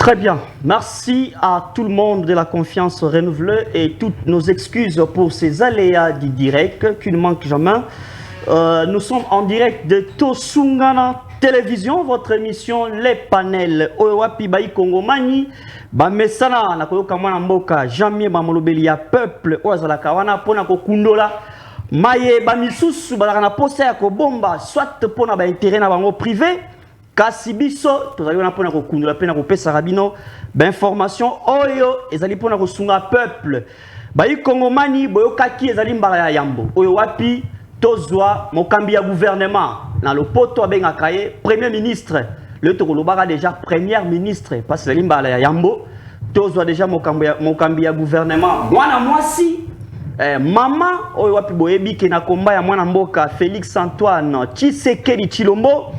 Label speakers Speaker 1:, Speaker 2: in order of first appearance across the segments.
Speaker 1: Très bien. Merci à tout le monde de la confiance renouvelée et toutes nos excuses pour ces aléas du direct qui ne manquent jamais. Nous sommes en direct de Tosungana Télévision, votre émission Les Panels. Owapi Baï Kongomani, Bamesana, Nakoyoka Mboka, Jamie Bamolobelia, Peuple, Oazalakawana, Pona Kokundola, Maye Bamisusu, Balakana Posa Kobomba, soit Pona Ba intérêt na bango privé. Kasi biso tozali pona kokundula pena kopesa rabino ba information oyo ezali pona kosunga peuple bayi kongomani boyokaki ezali mbala ya yambo oyo wapi tozwa mokambi ya gouvernement na lopoto abengaka ye premier ministre le tokolobaka déjà premier ministre parce que ezali mbala ya yambo tozwa déjà mokambi ya gouvernement mwana mwasi mama oyo wapi boyebi ke na komba ya mwana mboka Félix Antoine Tshisekedi Tshilombo.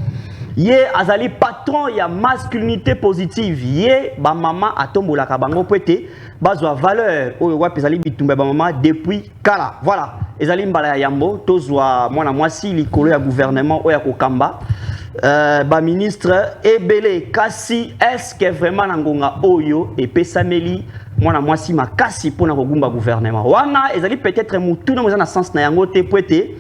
Speaker 1: Ye azali patron ya masculinité positive ye ba mama atombola ka bango pete bazwa valeur oyo wapi ezali bitumba ba mama depuis kala voilà ezali mbala ya yambo tozwa mwana mwasi likolo ya gouvernement oyo kokamba ba ministre ebele kasi est-ce que vraiment na ngonga oyo epesameli mwana mwasi makasi pona kogumba gouvernement wana ezali peut-être mutu na na sens na yango te pete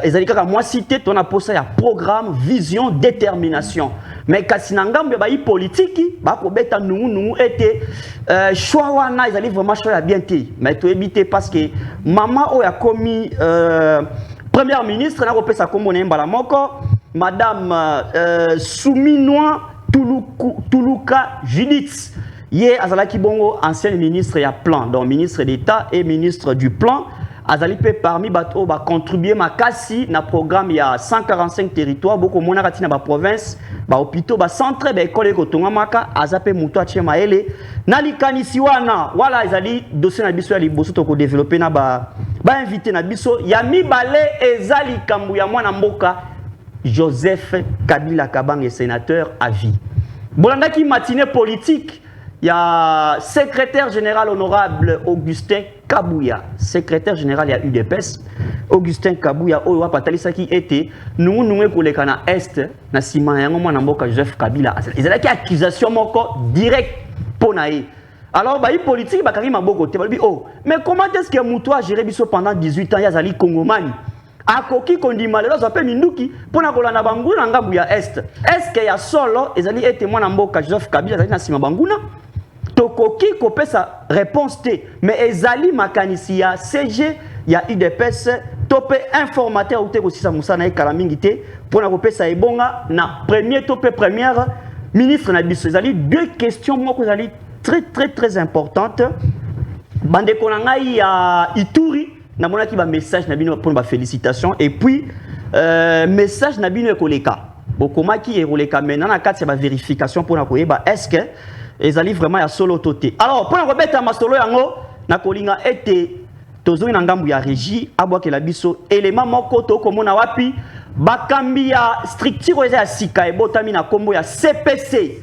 Speaker 1: ezali kaka moi cité ton aposa ya programme vision détermination mais kasi na ngambe ba politique ba ko beta nungu était choix wana ezali vraiment choix ya bien te mais to éviter parce que maman o ya komi première ministre na ko pesa kombo na mbala moko madame Souminois Tuluka Judith ye azalaki bongo ancienne ministre ya plan donc ministre d'État et ministre du plan azali pe parmi bato ba contribuer makasi na programme ya 145 territoires boko mona katina ba province ba hôpitaux ba centre ba école ko tonga maka azape muto atie maele na likanisi wana wala ezali dossier na biso ya liboso to ko développer na ba invité na biso ya mibale ezali kambu ya mwana mboka Joseph Kabila Kabange sénateur à vie bolandaki matinée politique. Il y a secrétaire général honorable Augustin Kabouya, secrétaire général il y a UDPS Augustin Kabouya oyo patalisa qui était nous koleka na est na sima yango mwana mboka Joseph Kabila ezalaki accusation moko direct ponae alors ba politique bakaki maboko te balobi oh mais comment est-ce que muto a géré biso pendant 18 ans yazali kongomani akoki kondima lelo zape minduki pona kolanda banguna ngambu ya est est-ce que ya solo ezali ete mwana mboka Joseph Kabila ezali na sima banguna tokoki kopesa réponse te mais ezali makanisi ya CG ya UDPS topé informateur ou te kosisa musana ekala mingi te pona kopesa ebonga na premier topé première ministre na biso ezali deux questions moko ezali très importantes bande konanga ya Ituri na monaki ba message na bino pour ba félicitations et puis message na bino ekoleka bokomaki ekoleka maintenant na kati ya ba vérification pona koyeba est-ce que ezali vraiment ya solo toté alors pour robeta masolo yango na kolinga ete tozoi na ngambu ya régie abwake la biso élément moko to komona wapi bakambi ya structure ya sika ebotami na kombo ya CPC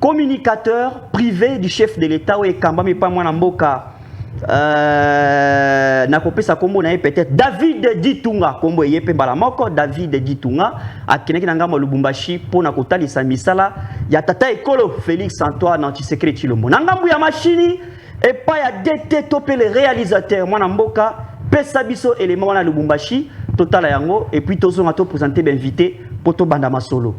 Speaker 1: communicateur privé du chef de l'État ou ekambami pa mwana mboka na kopesa kombo na peut-être David Ditunga kombo yepe mbala moko David Ditunga akinaki na ngamba Lubumbashi pona kotalisa misala ya tata ekolo Félix Antoine Tshisekedi Tshilombo na ngambu ya machini et pas ya DT topé les réalisateurs mwana mboka pesa biso élément wana Lubumbashi totala yango et puis tozonga to présenter l'invité poto banda masolo.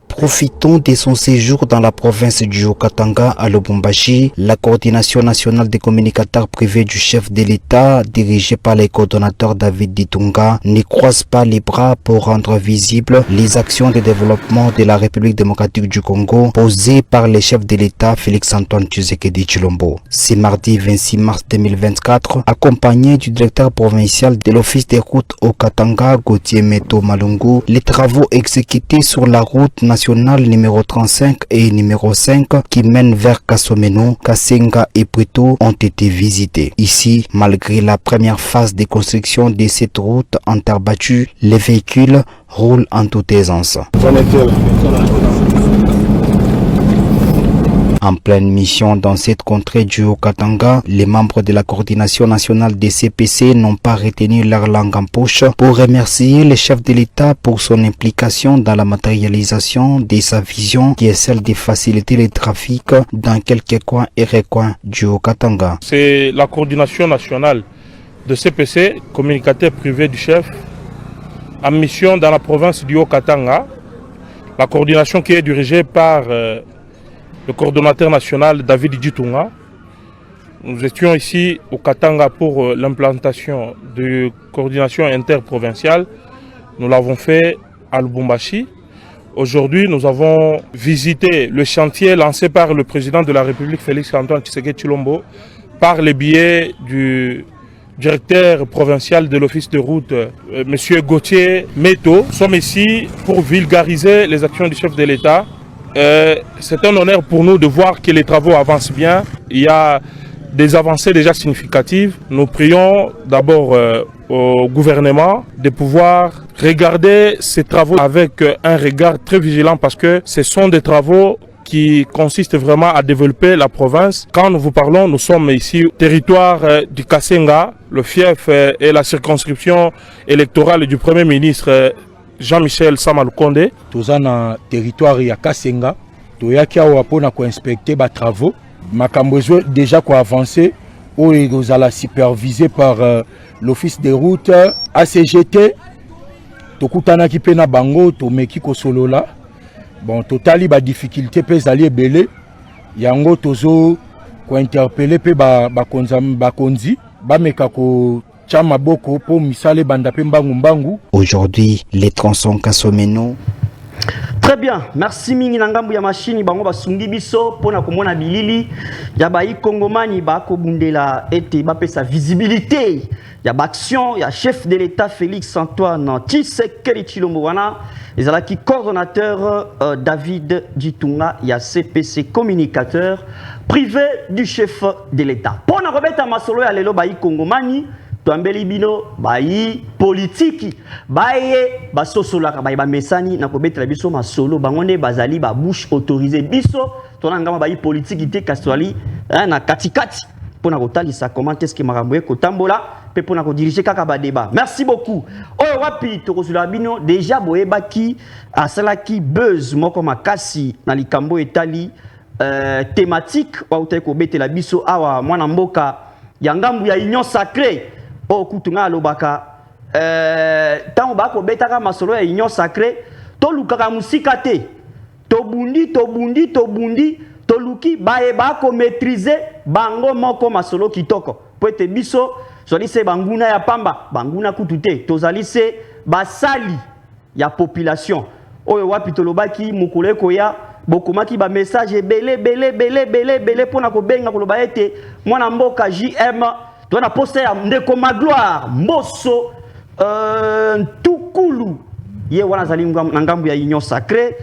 Speaker 2: Profitons de son séjour dans la province du Haut-Katanga à Lubumbashi. La coordination nationale des communicateurs privés du chef de l'État, dirigée par le coordonnateur David Ditunga, ne croise pas les bras pour rendre visibles les actions de développement de la République démocratique du Congo posées par le chef de l'État Félix-Antoine Tshisekedi Tshilombo. C'est mardi 26 mars 2024, accompagné du directeur provincial de l'Office des routes au Katanga, Gauthier Meto Malungu, les travaux exécutés sur la route nationale numéro 35 et numéro 5 qui mènent vers Kasomeno, Kasenga et Puito ont été visités. Ici, malgré la première phase de construction de cette route en terre battue, les véhicules roulent en toute aisance. En pleine mission dans cette contrée du Haut-Katanga, les membres de la coordination nationale des CPC n'ont pas retenu leur langue en poche pour remercier le chef de l'État pour son implication dans la matérialisation de sa vision qui est celle de faciliter les trafics dans quelques coins et recoins du Haut-Katanga.
Speaker 3: C'est la coordination nationale de CPC, communicateur privé du chef, en mission dans la province du Haut-Katanga. La coordination qui est dirigée par le coordonnateur national David Ditunga. Nous étions ici au Katanga pour l'implantation de coordination interprovinciale. Nous l'avons fait à Lubumbashi. Aujourd'hui, nous avons visité le chantier lancé par le président de la République, Félix-Antoine Tshisekedi Tshilombo, par le biais du directeur provincial de l'office de route, M. Gauthier Meto. Nous sommes ici pour vulgariser les actions du chef de l'État. C'est un honneur pour nous de voir que les travaux avancent bien. Il y a des avancées déjà significatives. Nous prions d'abord au gouvernement de pouvoir regarder ces travaux avec un regard très vigilant parce que ce sont des travaux qui consistent vraiment à développer la province. Quand nous vous parlons, nous sommes ici au territoire du Kasenga, le fief et la circonscription électorale du Premier ministre Jean-Michel Sama Lukonde.
Speaker 4: Nous sommes dans le territoire de Kasenga. Nous avons inspecté les travaux. Nous avons déjà avancé. Nous allons supervisé par l'office des routes ACGT. Nous avons fait des bango, nous avons bon, totali ba difficulté pe zali ebele yango tozo ko interpeller pe ba konzi ba meka ko chama boko po misale banda pe mbangu.
Speaker 2: Aujourd'hui, les tronçons Kasomeno.
Speaker 1: Très bien, merci mingi na ngambu ya machine bango basungi biso pona komona bilili ya bayi kongomani ba ko bundela ete ba pesa visibilité ya action ya chef de l'État Félix Antoine Tshisekedi Tshilombo wana ezalaki coordonnateur David Ditunga ya CPC communicateur privé du chef de l'État. Pona robeta masolo ya lelo bayi kongomani Tuambeli bino bayi politiki baye basosolaka bayi ba mesani na kobetela biso masolo bangonde bazali ba bouche autorisée biso tona ngama bayi politiki te kaswali na katikati pona kotalisa comment est-ce que makambo kotambola pe pona ko diriger kaka ba débat. Merci beaucoup. Oyo wapi tokozula bino déjà boyebaki asalaki buzz moko makasi na likambo etali thématique wa uteko betela biso awa mwana mboka ya ngambu ya union sacrée. Oh, kutunga lobaka tango bako betaka masolo ya union sacrée to lukaka musika te to bundi to luki baye bako maîtriser bango moko masolo kitoko po ete biso zali se banguna ya pamba banguna kutu te tozali se basali ya population oyo wapi tolobaki mukolo koya bokomaki ba message belé pona ko benga koloba ete mwana mboka JM tu as posté à Ndeko Magloire, Mosso, Tukulu. Ye wana zali ngambu ya union sacrée.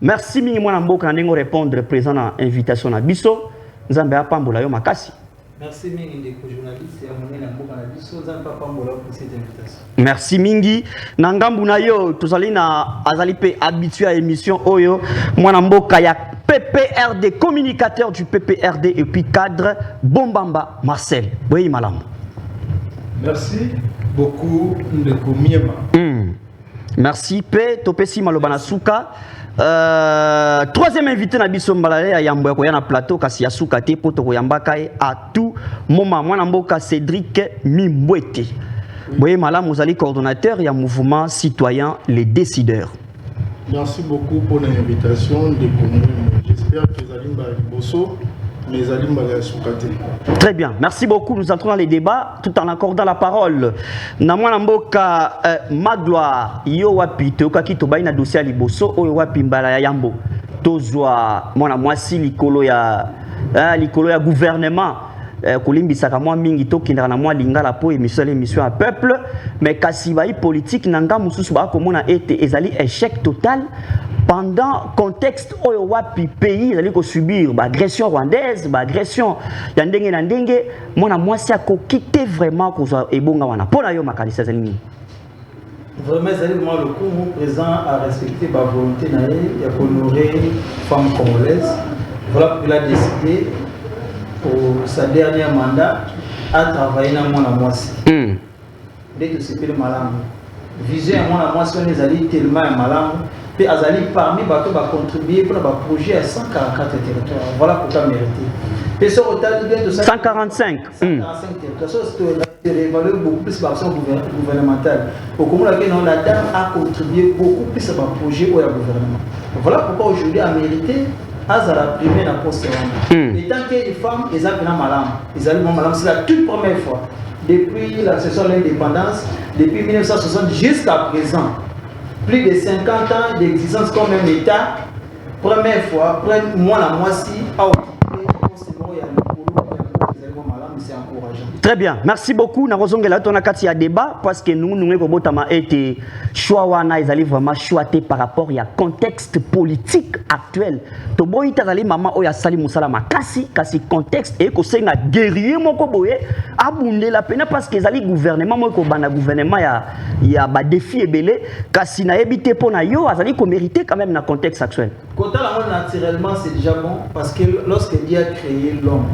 Speaker 1: Merci mingi mwana mboka ndenge répondre présent na invitation na biso. Nzambe apambola yo makasi.
Speaker 5: Merci mingi ndeko journaliste ya monene mboka na biso nzambe apambola pour cette invitation.
Speaker 1: Merci mingi na ngambu na yo tozali na azali pe habitué à émission oyo mwana mboka ya PPRD, communicateur du PPRD et puis cadre Bombamba Marcel. Oui, madame.
Speaker 5: Merci beaucoup, Ndeko Miema.
Speaker 1: Merci, P. Topesi Malobana Souka. Troisième invité na biso mbalale ya yambo ya koyana plateau kasi ya Souka te poto koyambaka à tout moment. Mwana mboka Cédric Mimbwete. Oui, madame, vous allez coordonnateur et un mouvement citoyen Les Décideurs.
Speaker 6: Merci beaucoup pour l'invitation de Congo. J'espère que vous allez bosso, mais vous allez soukate.
Speaker 1: Très bien, merci beaucoup. Nous entrons dans les débats tout en accordant la parole. Namwana mboka Magloire, yo wapi toka to baina dossier liboso oyo wapi mbala ya yambo. Tozwa mwana mwasi likolo ya gouvernement. Kolimbisaka mwa mingi tokindaka na mwa lingala po émission à peuple mais kasi bayi politique nanga mususu ba komona ete ezali échec total pendant contexte oyo wapi pays ezali ko subir ba agression rwandaise ba agression ya ndenge na ndenge mona mwasi akokite vraiment kozwa ebonga wana pona yo makalisa ezali nini
Speaker 5: vraiment ezali moi le coup présent à respecter ba volonté na ye ya honorer femme congolaise Voilà pourquoi il a décidé, pour sa dernière mandat, à travailler dans mon amoisi. Dès que c'est le malam. Viser à mon amoisi, on est allé tellement malam. Puis Azali parmi bateaux va contribuer pour le projet à 144 territoires. Voilà pourquoi mériter. Et ce total de
Speaker 1: 145.
Speaker 5: 145 territoires. C'est réévalué beaucoup plus par l'action gouvernementale. Au Congo, la dame a contribué beaucoup plus à un projet au gouvernement. Voilà pourquoi aujourd'hui a mérité Azala primé la poste. Et tant que les femmes, elles ont malam. Elles ont malam, c'est la toute première fois. Depuis l'accession à l'indépendance, depuis 1960 jusqu'à présent. Plus de 50 ans d'existence comme un État, première fois, moi la moitié a occupé c'est encourageant.
Speaker 1: Très bien, merci beaucoup. Nous avons un débat parce que nous avons été choix vraiment choisi par rapport au contexte politique actuel. To boy tazali mama oya sali musala makasi kasi contexte et que c'est un guerrier moko boye abundé la peine parce que zali gouvernement moko bana gouvernement ya ba défi ebele kasi na ebité pona yo azali ko mériter quand même dans contexte actuel.
Speaker 5: Quand on naturellement c'est déjà bon parce que lorsque Dieu a créé l'homme,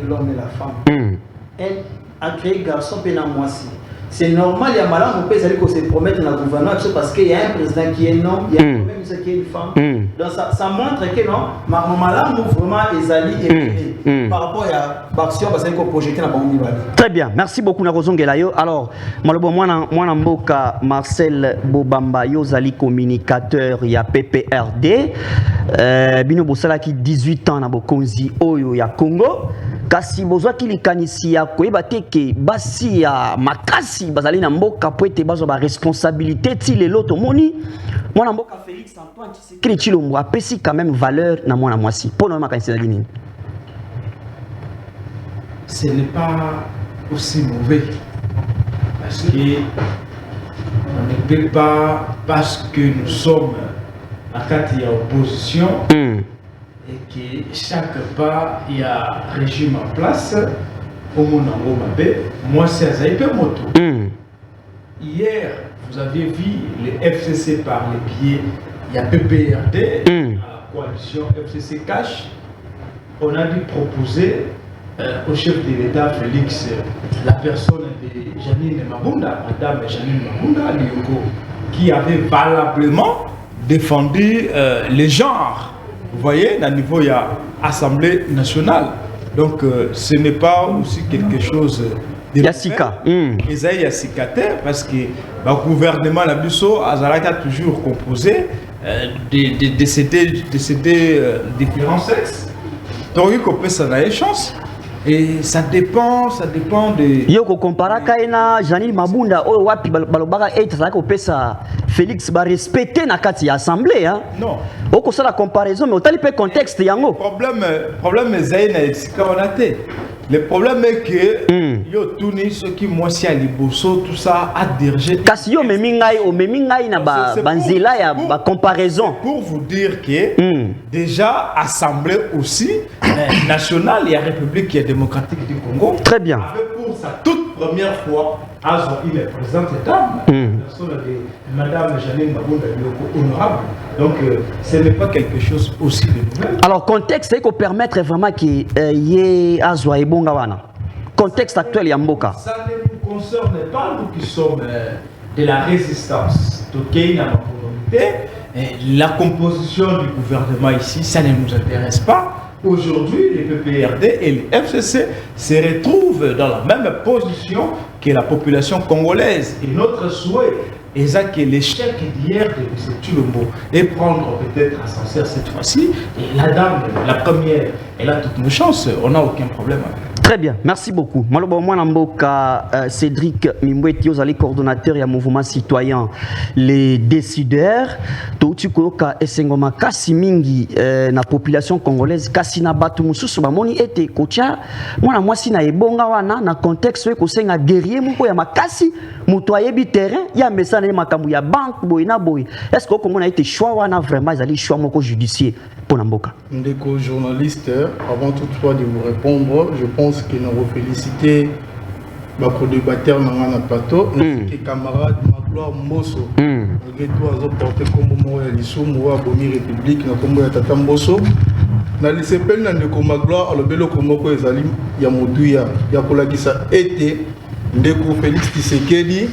Speaker 5: l'homme et la femme. Elle a créé garçon et la moitié. C'est normal, il y a malin, on peut se promettre dans le gouvernement parce qu'il y a un président qui est un homme, il y a un ministre qui est une femme. Donc ça montre que non, mon malin, vraiment, les alliés par rapport à l'action parce qu'il faut projeter dans le bon.
Speaker 1: Très bien, merci beaucoup, Narozon Gelayo. Alors, moi, Mboka Marcel Bobamba, Yozali communicateur, il y a PPRD. Bino Bosala qui 18 ans, Nabokonzi, Oyo, il y a Congo. Kasi bozwa kilikanisi ya koyeba te ke basi ya makasi bazali na mboka po ete bazwa ba responsabilité ti lelo tomoni mwana mboka Félix Antoine Tshisekedi Tshilombo apesi quand même valeur na mwana mwasi pona makanisi na nini.
Speaker 7: Ce n'est pas aussi mauvais parce que on ne peut pas parce que nous sommes à quatre opposition et que chaque pas il y a un régime en place au monde en Mabé, moi c'est Azaïpe Moto. Hier, vous avez vu les FCC par les biais, il y a PPRD, la coalition FCC Cash. On a dû proposer au chef de l'État Félix, la personne de Janine Mabunda, Madame Janine Mabunda, qui avait valablement défendu les genres. Vous voyez, à niveau il y a Assemblée nationale. Donc ce n'est pas aussi quelque chose de
Speaker 1: Yassika.
Speaker 7: Yassika parce que le gouvernement la Busso a toujours composé de ces différents sexes. Donc il peut ça a une chance. Et ça dépend de.
Speaker 1: Yo ko compara kaina Janine Mabunda o wapi balobaka eta ça ko pesa Félix ba respecter na kati ya assemblée hein.
Speaker 7: Non.
Speaker 1: Oko ça la comparaison mais otali pe contexte yango.
Speaker 7: Problème zaina exika onate. Le problème est que yo tourné ce qui moi si à Liboso tout ça a dirigé.
Speaker 1: Kasi yo memingai na ba banzila ya ba comparaison.
Speaker 7: Pour vous dire que déjà assemblée aussi nationale et la République démocratique du Congo.
Speaker 1: Très bien.
Speaker 7: Pour sa toute première fois, il est présente dame, personne de Madame Janine Mabunda honorable. Donc ce n'est pas quelque chose aussi de nouvel.
Speaker 1: Alors contexte c'est qu'on permettre vraiment qu'il y ait Azwa et Bongawana. Contexte actuel Yamboka.
Speaker 7: Ça ne nous concerne pas nous qui sommes de la résistance. La composition du gouvernement ici, ça ne nous intéresse pas. Aujourd'hui, les PPRD et les FCC se retrouvent dans la même position que la population congolaise. Et notre souhait est que l'échec d'hier de M. Tshilombo et prendre peut-être à Sancerre cette fois-ci. Et la dame, la première, elle a toutes nos chances. On n'a aucun problème avec elle.
Speaker 1: Très bien, merci beaucoup. Malobo Mwanamboka Cédric Mimboueti, vous allez coordonnateur et mouvement citoyen les décideurs. Toutukoka Esengoma kasi mingi na population congolaise kasi na batu mususu bamoni ete kocha mwana mwasi na ebonga wana na contexte we kosenga guerrier moko ya makasi muto ayebi terrain ya mesana ya makambu ya banque boy na boy. Est-ce que Congo na été choix wana vraiment ezali choix moko judiciaire pour Namboka?
Speaker 6: Ndeko journaliste, avant toutefois de vous répondre, je pense que nous féliciter les débatteurs dans le plateau, les camarades Magloire Mosso, malgré tout, ils ont porté comme moi l'issue, moi, Boni République, comme moi, Tata Mbosso. na lisepeli na ndeko Magloire alobelo komoko ezali ya motuya ya kolakisa ete ndeko Félix Tshisekedi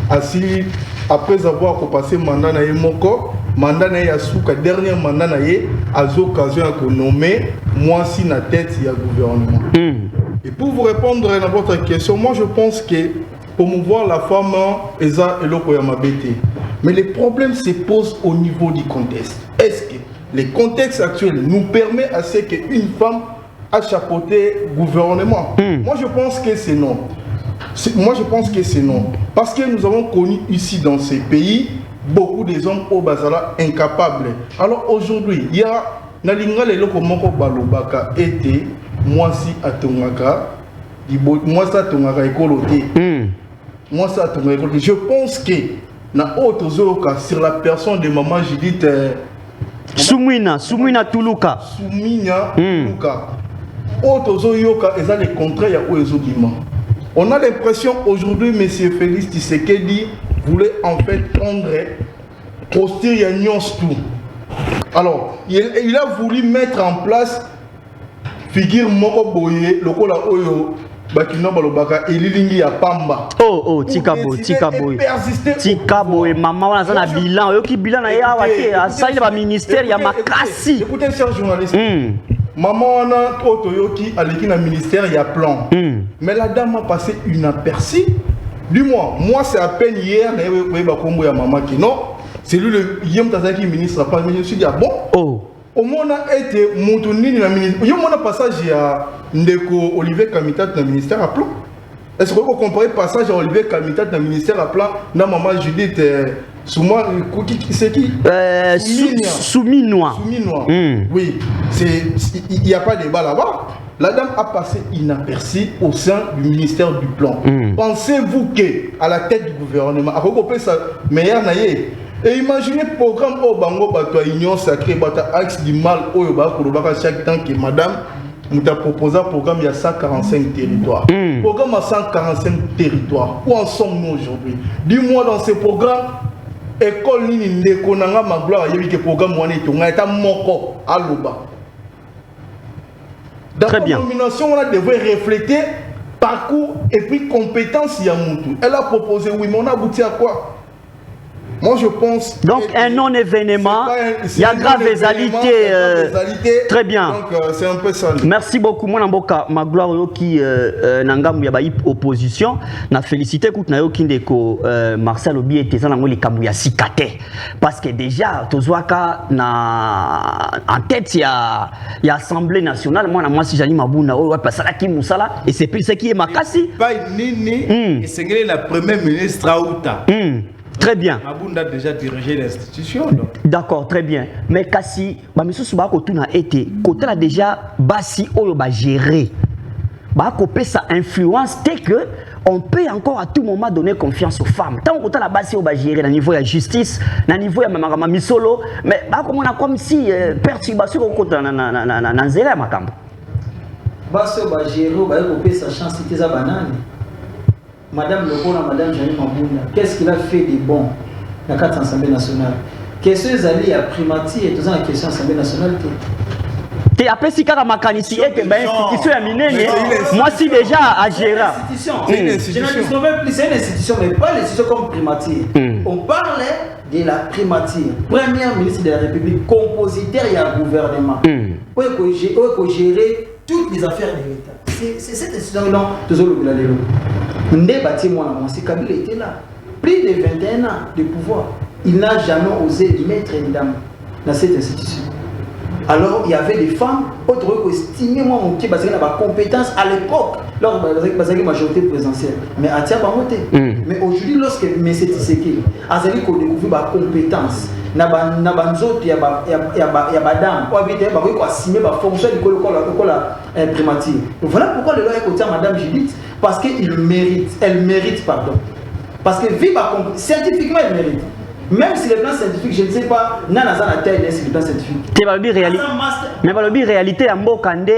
Speaker 6: asili après avoir passé mandat na ye moko mandat na ye ya suka dernier mandat na ye azo occasion ya nommer mwasi na tête ya gouvernement. Et pour vous répondre à votre question, moi je pense que promouvoir la femme eza eloko ya mabete. Mais les problèmes se posent au niveau du contexte. Est-ce que le contexte actuel nous permet à ce qu'une femme a chapeauté gouvernement? Moi je pense que c'est non. Moi je pense que c'est non. Parce que nous avons connu ici dans ces pays beaucoup des hommes au Bazala incapables. Alors aujourd'hui, il y a Nalinga le loko moko balobaka ete mwasi atongaka mwasi atongaka ekolote. Mwasi atongaka ekolote. Je pense que na autre zoka sur la personne de maman Judith
Speaker 1: Soumina Tuluka.
Speaker 6: Soumina Tuluka. Autre zoka eza le contraire ya oezobima. On a l'impression aujourd'hui M. Félix Tshisekedi voulait en fait prendre posture Yagnon tout. Alors, il a voulu mettre en place figure Moko Boye, lokola Oyo, Bakina Balobaka, Elilingi ya Pamba.
Speaker 1: Oh, Tikaboy, maman, on a un bilan, yo ki bilan na ya wate, ça il va ministère ya makasi.
Speaker 6: Écoutez, cher journaliste. Maman, on a Otoyoki, aleki na ministère, il y a plan. Mais la dame a passé inaperçue. Dis-moi, moi c'est à peine hier, maman qui non, c'est lui le Yem Tazaki ministre, je me suis dit, ah bon, au moins on a été montouni dans le ministère. Il y a un passage à Ndeko Olivier Kamitat dans le ministère à plan. Est-ce qu'on peut comparer le passage à Olivier Kamitat dans le ministère à plan, dans maman Judith Souma, c'est qui
Speaker 1: Souminois.
Speaker 6: Oui, il n'y a pas de débat là-bas. La dame a passé inaperçue au sein du ministère du Plan. Pensez-vous qu'à la tête du gouvernement, à recopier ça, meilleur naïe. Et imaginez le programme au Bango, Bato Union Sacrée, Bato Axe du Mal, au Yoba, chaque temps que madame nous a proposé un programme, il y a 145 territoires. Programme à 145 territoires. Où en sommes-nous aujourd'hui? Dis-moi dans ce programme, école Nini Ndekonanga Magloire, il y a eu des programmes où on est à Moko, à Loba. Dans la nomination, on devrait refléter parcours et puis compétences Yamoutou. Elle a proposé, oui, mais on a abouti à quoi? Moi, je pense...
Speaker 1: Donc, un non-événement, il y a grave égalité. Très bien.
Speaker 6: Donc, c'est un peu ça.
Speaker 1: Merci beaucoup. Moi, Namboka, Magloire, qui n'a pas opposition. Na félicité, écoute, na yo kindeko Marcel Obi était dans le Kamouya Sikate. Parce que déjà, Tozoaka, en tête, il y a l'Assemblée nationale. Moi, si j'anime Mabouna, et c'est ce qui est Makassi.
Speaker 7: Et c'est la première ministre Aouta.
Speaker 1: Très bien.
Speaker 7: Mabounda a déjà dirigé l'institution.
Speaker 1: D'accord, très bien. Mais Kassi, M. Soubako Touna été, côté là déjà, Bassi Oyo ba gérer. Ba copé sa influence, c'est que on peut encore à tout moment donner confiance aux femmes. Tant que la Bassi Oyo ba gérer, au niveau de la justice, au niveau de la misolo, mais on a comme si perturbation au côté na nzela makambo.
Speaker 5: Bassi Oyo ba gérer, ba copé sa chance, c'était sa banane. Madame Lecola, Madame Jeanne Mabounda, qu'est-ce qu'il a fait de bon dans la 4 Assemblée nationale? Question des alliés à primati et tout ça, la question de l'Assemblée nationale.
Speaker 1: Tu as appelé si quand ma canisi est que ben institution est minée, moi si déjà à gérer.
Speaker 5: C'est une institution. C'est une institution, mais pas l'institution comme primatier. On parlait de la primatier. Premier ministre de la République, compositeur et un gouvernement. Où il faut gérer toutes les affaires de l'État. C'est cette institution-là, toujours le Gladelo. Kabila était là. Plus de 21 ans de pouvoir. Il n'a jamais osé mettre une dame dans cette institution. Alors, il y avait des femmes, autres qui estimaient moi mon pied parce qu'il y avait des compétences à l'époque, lors de la majorité présidentielle. Mais à Tia Bamote. Mais aujourd'hui, lorsque M. Tshisekedi a découvert des compétences, il y a des dames qui ont assigné des fonctions de primature. Voilà pourquoi le loi est côté à Mme Judith, parce qu'elle mérite, pardon. Parce que scientifiquement, elle mérite. Même si le plan scientifique, je ne sais pas, nana za na taille sur le plan scientifique.
Speaker 1: Mais la réalité à Mbokande,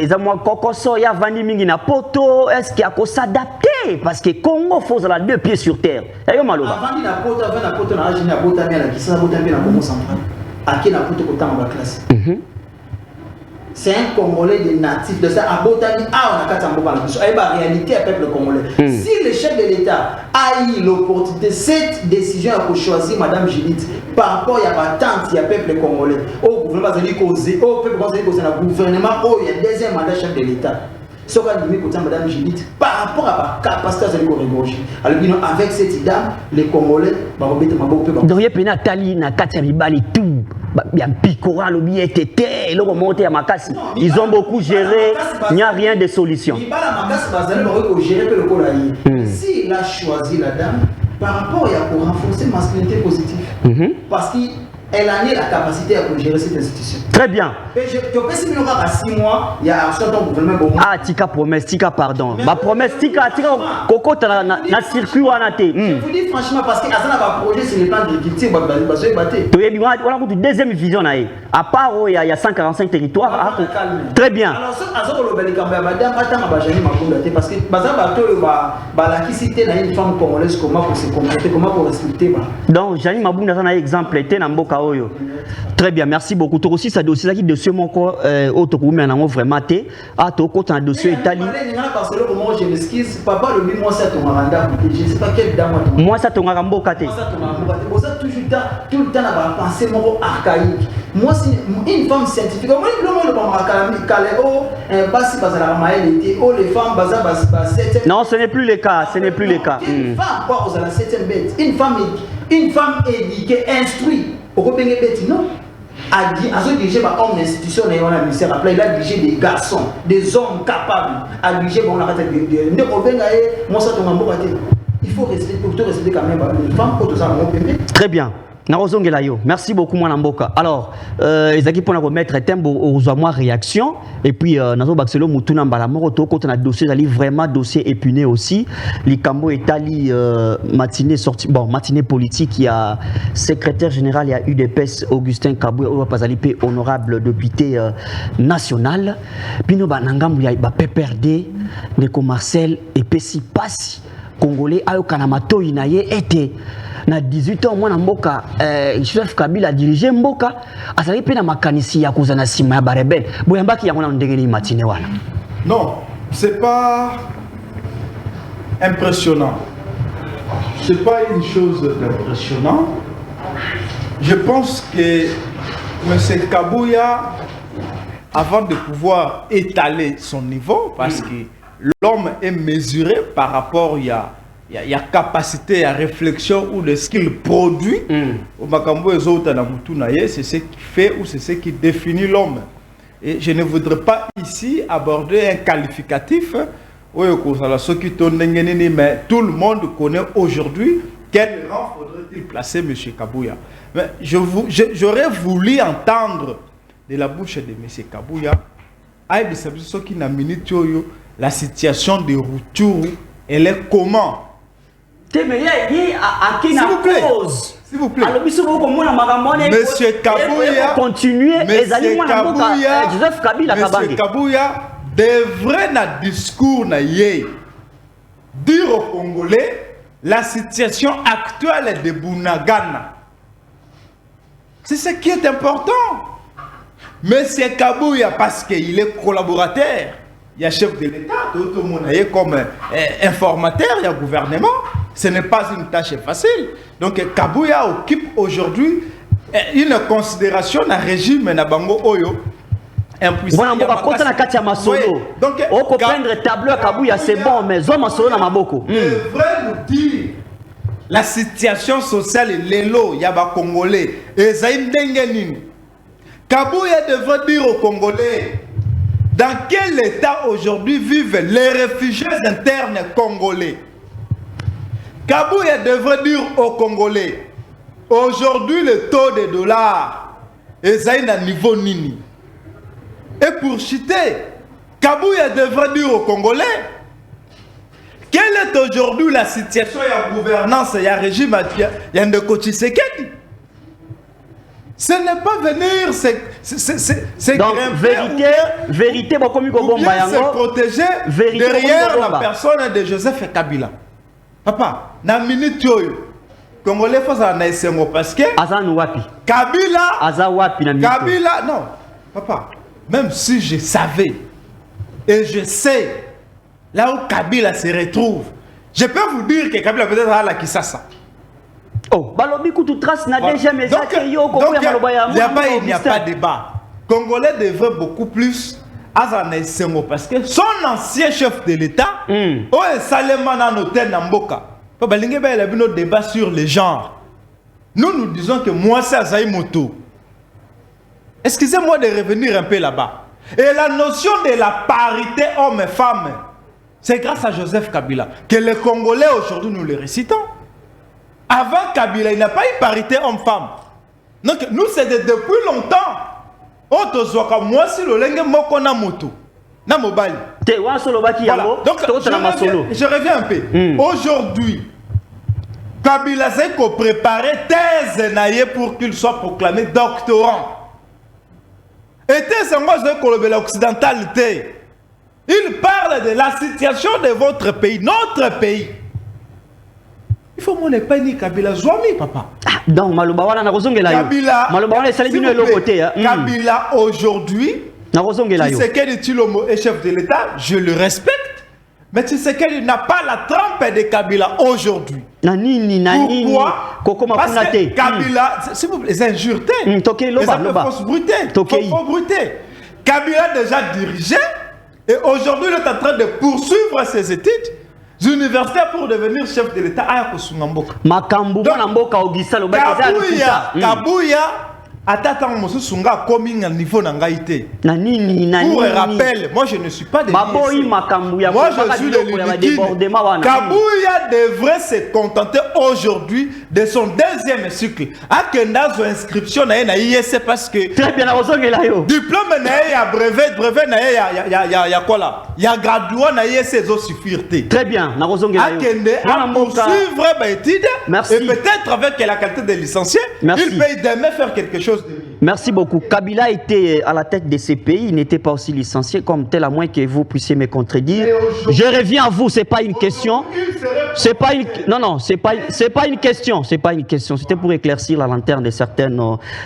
Speaker 1: ils ont kokoso ya vandi mingi na poto, est-ce qu'il y a qu'à s'adapter parce que Congo faut la 2 pieds sur terre. Ayo maloba.
Speaker 5: Vandi na poto na agina poto na kisa poto na Congo central. Aki na poto ko tanga ba classe. c'est un Congolais des natifs de ça. À Botani, on a 4 ans pour la mission. Et la réalité, le peuple congolais. Si le chef de l'État a eu l'opportunité, cette décision pour choisir Madame Judith, par rapport à la tante, il y a peuple congolais, au gouvernement, au peuple congolais, au gouvernement, il y a deuxième mandat chef de l'État. Ce qu'on a dit Madame Judith, par rapport à la capacité de l'écologie. Alors, avec cette dame, les Congolais, donc
Speaker 1: il y a pena tali na kati ya mibali tout bien picora lobi etete le remonter à Makassi. Ils ont beaucoup géré, il n'y a rien de solution.
Speaker 5: S'il a choisi la dame par rapport à pour renforcer la masculinité positive, parce qu'elle a la capacité à gérer cette institution.
Speaker 1: Très bien.
Speaker 5: Je peux 6 mois, il y a action ton gouvernement.
Speaker 1: Ah, tika promesse, tika pardon. Ma promesse, tika koko na circuit wana te.
Speaker 5: Je vous dis franchement parce que Azana va projet sur le plan de l'agriculture,
Speaker 1: on a deuxième vision na e. À part il y a 145 territoires. Très bien.
Speaker 5: Alors ce Azoko le belikamba madame attend ba jani makonda te parce que baza bato ba la kisité na une femme congolaise comment pour se comporter, comment pour respecter ba.
Speaker 1: Donc Jani Mabunda na exemple était na mboka oyo. Très bien, merci beaucoup. Toi aussi ça dossier qui dossier mon corps auto ko mais nango vraiment té a to ko tan dossier Italie.
Speaker 5: Parce que comment je m'excuse papa le lui moi ça ton randa je sais pas quel dame
Speaker 1: moi ça ton mboka té.
Speaker 5: Moi ça ton mboka té. Ça toujours tout le temps na ba penser mon archaïque. Moi si une femme scientifique moi le bon kaleo basi bazala maël était oh les femmes baza bas.
Speaker 1: Non, ce n'est plus le cas, ce n'est plus le cas.
Speaker 5: Une femme quoi aux la 7e bête. Une femme éduquée, instruite. Au Robéné bête non. A dirigé par homme d'institution et on a ministère après il a dirigé des garçons, des hommes capables à diriger bon la tête de moi ça ton mboka té. Il faut respecter quand même les femmes pour tout ça mon bébé.
Speaker 1: Très bien. Merci beaucoup mon Mboka. Alors, les équipes pour remettre tempo aux moi réaction et puis nazo baxelo mutuna mbala moroto quand on a dossier ali vraiment dossier épineux aussi. Les Cambo Italie matinée sortie bon matinée politique il y a secrétaire général il y a UDPS Augustin Kabouya ou pas ali honorable député national. Bino banangambu ya ba PPRD Neko Marcel et Pessi Passi congolais ayo kanamato inaye était na 18 ans mwana mboka chef Kabila dirigé mboka asali pe na makanisi ya kuzana sima ya barebel boyambaki ya mwana ndengeni matine wana.
Speaker 6: Non, c'est pas impressionnant. C'est pas une chose d'impressionnant. Je pense que M. Kabouya, avant de pouvoir étaler son niveau, parce que l'homme est mesuré par rapport il y a capacité à réflexion ou de ce qu'il produit. C'est ce qui fait ou c'est ce qui définit l'homme. Et je ne voudrais pas ici aborder un qualificatif. Mais tout le monde connaît aujourd'hui quel rang faudrait-il placer M. Kabouya. Mais j'aurais voulu entendre de la bouche de M. Kabouya la situation de Rutshuru, elle est comment?
Speaker 1: S'il vous plaît. S'il vous plaît.
Speaker 6: Monsieur Kabouya, Monsieur Kabouya devrait dans le discours dire aux Congolais la situation actuelle de Bunagana. C'est ce qui est important. Monsieur Kabouya, parce qu'il est collaborateur, il y a chef de l'État, tout le monde est comme informateur, il y a gouvernement. Ce n'est pas une tâche facile. Donc Kabouya occupe aujourd'hui une considération d'un régime na bango oyo impuissant.
Speaker 1: Donc prendre tableau Kabouya c'est bon mais zoma solo na maboko.
Speaker 6: Devrait nous dire la situation sociale lelo ya ba congolais et ça ndengenini. Kabouya devrait dire aux Congolais dans quel état aujourd'hui vivent les réfugiés internes congolais. Kabouya devrait dire aux Congolais, aujourd'hui le taux de dollars est à un niveau nini. Et pour citer, Kabouya devrait dire aux Congolais, quelle est aujourd'hui la situation de la gouvernance et le régime de Ndeko Tshisekedi. Ce n'est pas venir c'est
Speaker 1: donc vérité
Speaker 6: se protéger derrière la personne de Joseph Kabila. Papa, na minute yoyo Congolais faut ça na esengo parce que
Speaker 1: Azan wapi
Speaker 6: Kabila
Speaker 1: Aza wapi na minute
Speaker 6: Kabila non papa
Speaker 8: même si je savais, et je sais, là où Kabila se retrouve, je peux vous dire que Kabila peut-être à la Kisasa.
Speaker 1: Oh, balobi kutu trace n'a déjà mais ça que yo
Speaker 8: donc il n'y a pas de débat. Congolais devrait beaucoup plus Azana Sengo parce que son ancien chef de l'État, Oe Salemana Noten Namboka, il y a un débat sur les genres. Nous disons que moi c'est Azaï Moto. Excusez-moi de revenir un peu là-bas. Et la notion de la parité homme et femme, c'est grâce à Joseph Kabila que les Congolais aujourd'hui nous le récitons. Avant Kabila, il n'y a pas eu parité homme-femme. Donc nous c'est depuis longtemps. Moi si le lenge moko na moto na mobile. Donc je reviens un peu. Aujourd'hui, Kabila s'est préparé thèse naïe pour qu'il soit proclamé doctorant. Et thèse occidentalité. Il parle de la situation de votre pays, notre pays. Il faut mon pas ni Kabila Zouami, papa.
Speaker 1: Donc, Kabila,
Speaker 8: Kabila aujourd'hui, Tshisekedi Tshilombo est chef de l'État, je le respecte. Mais Tshisekedi n'a pas la trempe de Kabila aujourd'hui. Pourquoi? Parce que Kabila, s'il vous plaît, les injurtés, les fausses brutées. Kabila a déjà dirigé et aujourd'hui il est en train de poursuivre ses études universitaires pour devenir chef de l'État à Kosungamboka. Kabuya, Atata Mosusunga coming à niveau n'angaïté. Pour rappel, moi je ne suis pas de moi je suis de l'Unikine. Kabuya devrait se contenter aujourd'hui de son deuxième cycle. À Kendazo inscription na IEC parce que
Speaker 1: très bien
Speaker 8: diplôme na ya brevet na ya quoi là? Ya graduat na IEC zo suffirité.
Speaker 1: Très bien, na rozonge
Speaker 8: la yo. À poursuivre ba étude et peut-être avec la qualité de licencié, il peut demain faire quelque chose.
Speaker 1: Merci beaucoup. Kabila était à la tête de ces pays, il n'était pas aussi licencié comme tel, à moins que vous puissiez me contredire. Je reviens à vous, c'est pas une question. C'est pas une question. C'est pas une question. C'était pour éclaircir la lanterne de certaines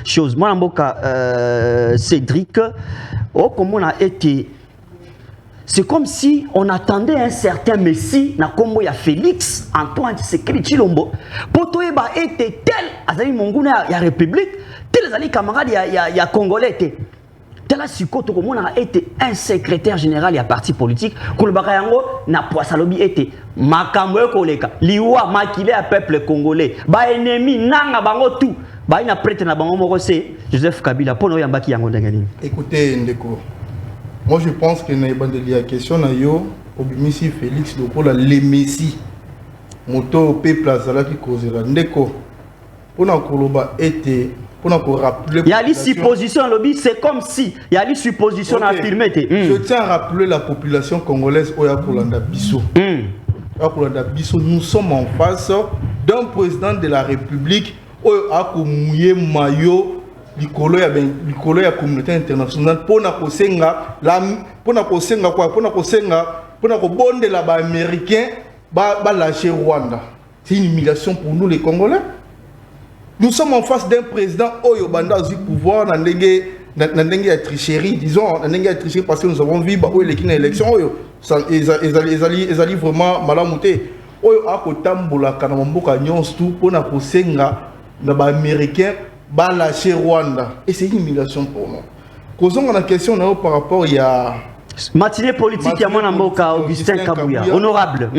Speaker 1: choses. Moi, Mboka, Cédric, comme on a été. C'est comme si on attendait un certain Messie, na kombo ya Félix Antoine Tshisekedi Tshilombo. Potoeba était tel, azali monguna ya République, tel azali camarade ya Congolais était. Tel a sikoto comme on a été un secrétaire général ya parti politique, kolobaka yango na poisalobi était makambo koleka, liwa makile ya peuple congolais. Ba ennemi nanga bango tout. Ba ina prêtre na bango moko c'est Joseph Kabila pono yambaki yango ndengani.
Speaker 6: Écoutez Ndeko. Moi je pense que la question na yo obimisi Félix lokola le Messi moto peuple azala qui causera ndeko pona koloba été pona ko rappeler
Speaker 1: il y a les suppositions lobby c'est comme si il y a les suppositions affirmées.
Speaker 6: Je tiens à rappeler la population congolaise oya kolanda biso. Nous sommes en face d'un président de la République oyo akomouye mayo likolo ya communauté internationale pona kosenga kobondela ba américain ba lâcher Rwanda. C'est une humiliation pour nous les Congolais. Nous sommes en face d'un président oyo banda du pouvoir na ndenge ya tricherie, disons na ndenge ya tricherie parce que nous avons vu ba oyo l'élection élection oyo ezali vraiment malamuté oyo akotambola kana mboka nyonso tout pona kosenga na ba américain Bala chez Rwanda. Et c'est une humiliation pour nous. Causons la question par rapport à
Speaker 1: matinée politique, il y a mon amboka Augustin Kabouya. Honorable.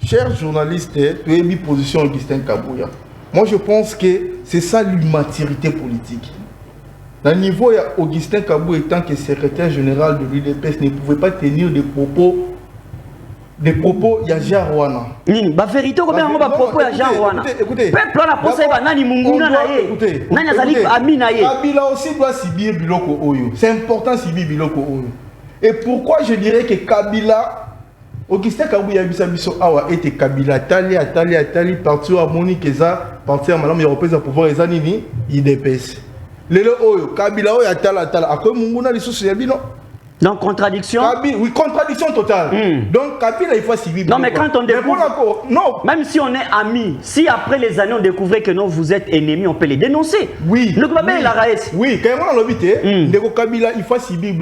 Speaker 6: Cher journaliste, tu as mis position Augustin Kabouya. Moi je pense que c'est ça l'immaturité politique. Dans le niveau, il y a Augustin Kabouya étant que secrétaire général de l'UDPS ne pouvait pas tenir des propos. Des propos, il y a Jean Rwanda.
Speaker 1: La vérité, combien on va propos à Jean Rwanda. Écoutez, peuple on a pensé à Nani Munguna naé. Nani azali ami naé.
Speaker 6: Kabila aussi doit subir biloko oyo. C'est important subir biloko oyo. Et pourquoi je dirais que Kabila, Augustin Kabouya biso awa était Kabila tali parti à Monique Eza, parti à Madame Européenne pouvoir eza nini IDPS. Lelo oyo Kabila oyo atala akoy Munguna lisusu ya bino.
Speaker 1: Donc, contradiction.
Speaker 6: Oui, contradiction totale. Donc, Kabila, il faut civil.
Speaker 1: Non, mais quand on découvre.
Speaker 6: Non.
Speaker 1: Même si on est amis, si après les années on découvrait que non, vous êtes ennemis, on peut les dénoncer.
Speaker 6: Oui.
Speaker 1: Donc, la race.
Speaker 6: Oui, quand on a l'habité, Kabila, il faut civil,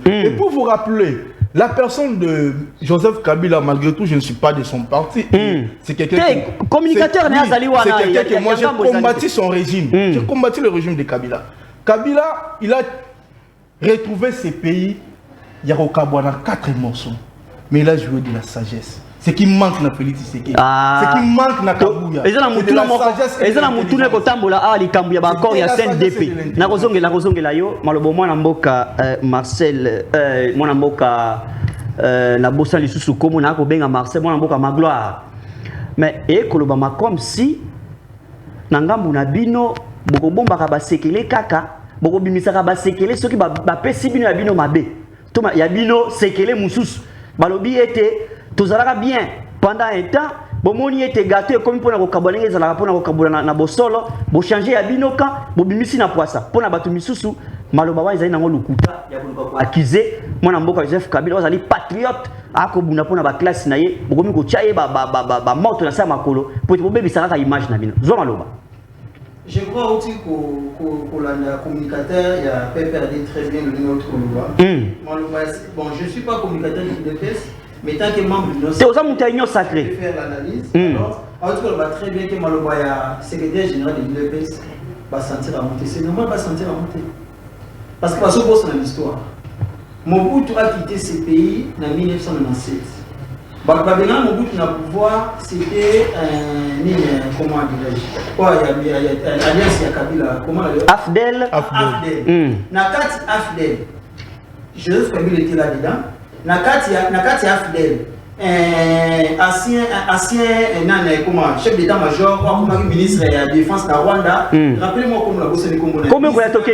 Speaker 6: et pour vous rappeler, la personne de Joseph Kabila, malgré tout, je ne suis pas de son parti. C'est quelqu'un qui...
Speaker 1: communicateur,
Speaker 6: c'est quelqu'un que moi, j'ai combattu son régime. J'ai combattu le régime de Kabila. Kabila, il a retrouvé ses pays. Il y a au Kabouana 4 morceaux. Mais il a joué de la sagesse. Ce qui manque dans Félix Tshisekedi. Ce qui manque dans Kabouya.
Speaker 1: C'est de la sagesse. Et c'est la moutoune kotambola a li Kabouya ba encore il y a 5 DP. Na kozongela yo malobo mwana mboka Marcel mwana mboka na bossa lisusu komo na ko benga Marcel mwana mboka Magloire. Mais ekoloba ma comme si na ngambu na bino boko bombaka ba sekele kaka boko bimisaka ba sekele soki ba pesi bino ya bino mabe. Toma ya bino sekele mususu balobi ete tozalaka bien pendant un temps bomoni ete gâteau comme pona ko kabona ezala pona ko kabona na bosolo bo changer ya binoka bo bimisi na poisa pona batu misusu maloba wa ezali nango lukuta ya ko accuser mwana mboka Joseph Kabila ozali patriote akobuna pona ba classe na ye bokomi ko chaye ba moto na sa makolo po bo bebisaka ka image na bino zo maloba.
Speaker 5: Je crois aussi que la communicateur, il a perdu très bien le nôtre bon, je ne suis pas communicateur de l'UDPS, mais tant que membre de notre
Speaker 1: sacré,
Speaker 5: je vais faire l'analyse. Alors, en tout cas, on va très bien que Maloba, secrétaire général de l'UDPS, va sentir à monter. C'est normal, va sentir à monter. Parce que parce que dans l'histoire, Mobutu a quitté ce pays en 1997. Mobutu n'a pouvoir, c'était comment dirais-je, alliance ya Kabila, comment
Speaker 1: Afdel.
Speaker 5: Nakati Afdel, Joseph Kabila était là-dedans. Nakati Afdel, ancien chef d'état-major, comme ministre de la défense de Rwanda. Rappelez-moi comment la bosse de Congo.
Speaker 1: Comment vous êtes OK?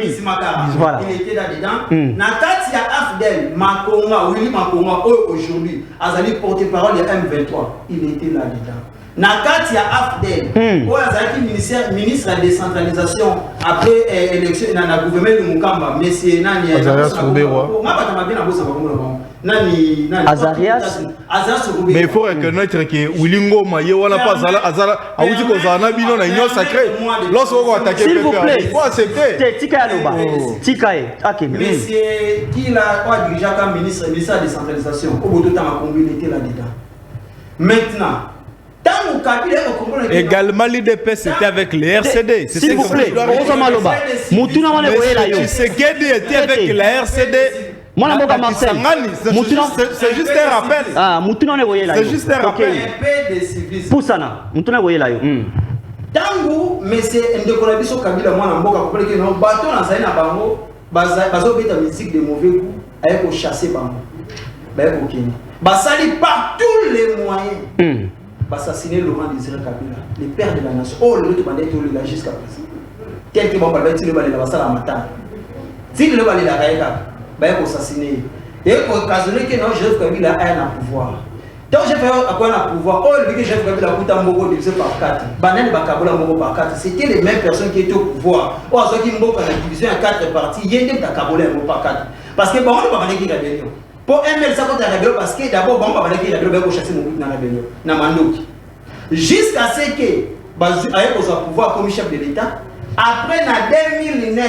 Speaker 1: Voilà.
Speaker 5: Il était là-dedans. Nakati Afdel, Willy Makonga, aujourd'hui, Azali porte-parole de M23. Il était là-dedans. Nakati Afdel, Azali ministre de la décentralisation après élection dans le gouvernement de Mukamba, mais c'est Nani
Speaker 6: Azarias Roubewa.
Speaker 1: Azarias.
Speaker 6: Mais il faut reconnaître que Wilingo Maye wana pas Azara a dit que Zana Bino na union sacrée. Lorsqu'on attaque
Speaker 1: s'il vous plaît,
Speaker 6: il faut accepter.
Speaker 1: Tika Loba. Tika OK.
Speaker 5: Mais c'est qui l'a pas dirigé comme ministre de la décentralisation au bout de temps à il était là-dedans. Maintenant
Speaker 8: également l'IDP c'était avec les RCD.
Speaker 1: S'il vous plaît,
Speaker 8: Tshisekedi était avec la RCD. C'est juste un rappel. C'est juste un rappel.
Speaker 5: Poussana, Tango, mais c'est un biso Kabila mwana mboka comprendre que non bateau na zaina bango bazo beta musique de mauvais goût avec chasser bango. Ba ko kini. Basali par tous les moyens. Assassiner Laurent Désiré Kabila, le père de la nation. Oh, le tout bandit tout le jusqu'à présent. Quelqu'un va parler de le balai la salle à matin. Si le balai la raïka, bah il faut assassiner. Et pour occasionner que non, Joseph Kabila a un pouvoir. Donc j'ai fait à quoi un pouvoir. Oh, le Joseph Kabila a coûté un mogo divisé par 4. Banane Bakabola mogo par 4. C'était les mêmes personnes qui étaient au pouvoir. Oh, à ce qui mogo a divisé en 4 parties. Il y a des Bakabola mogo par 4. Parce que bon, on ne va pas dire qu'il y a des pour ML ça contre la rébellion parce que d'abord bon va dire la rébellion va chasser mon dans la rébellion na mandoki jusqu'à ce que bazu aye ko pouvoir comme chef de l'état après na 2009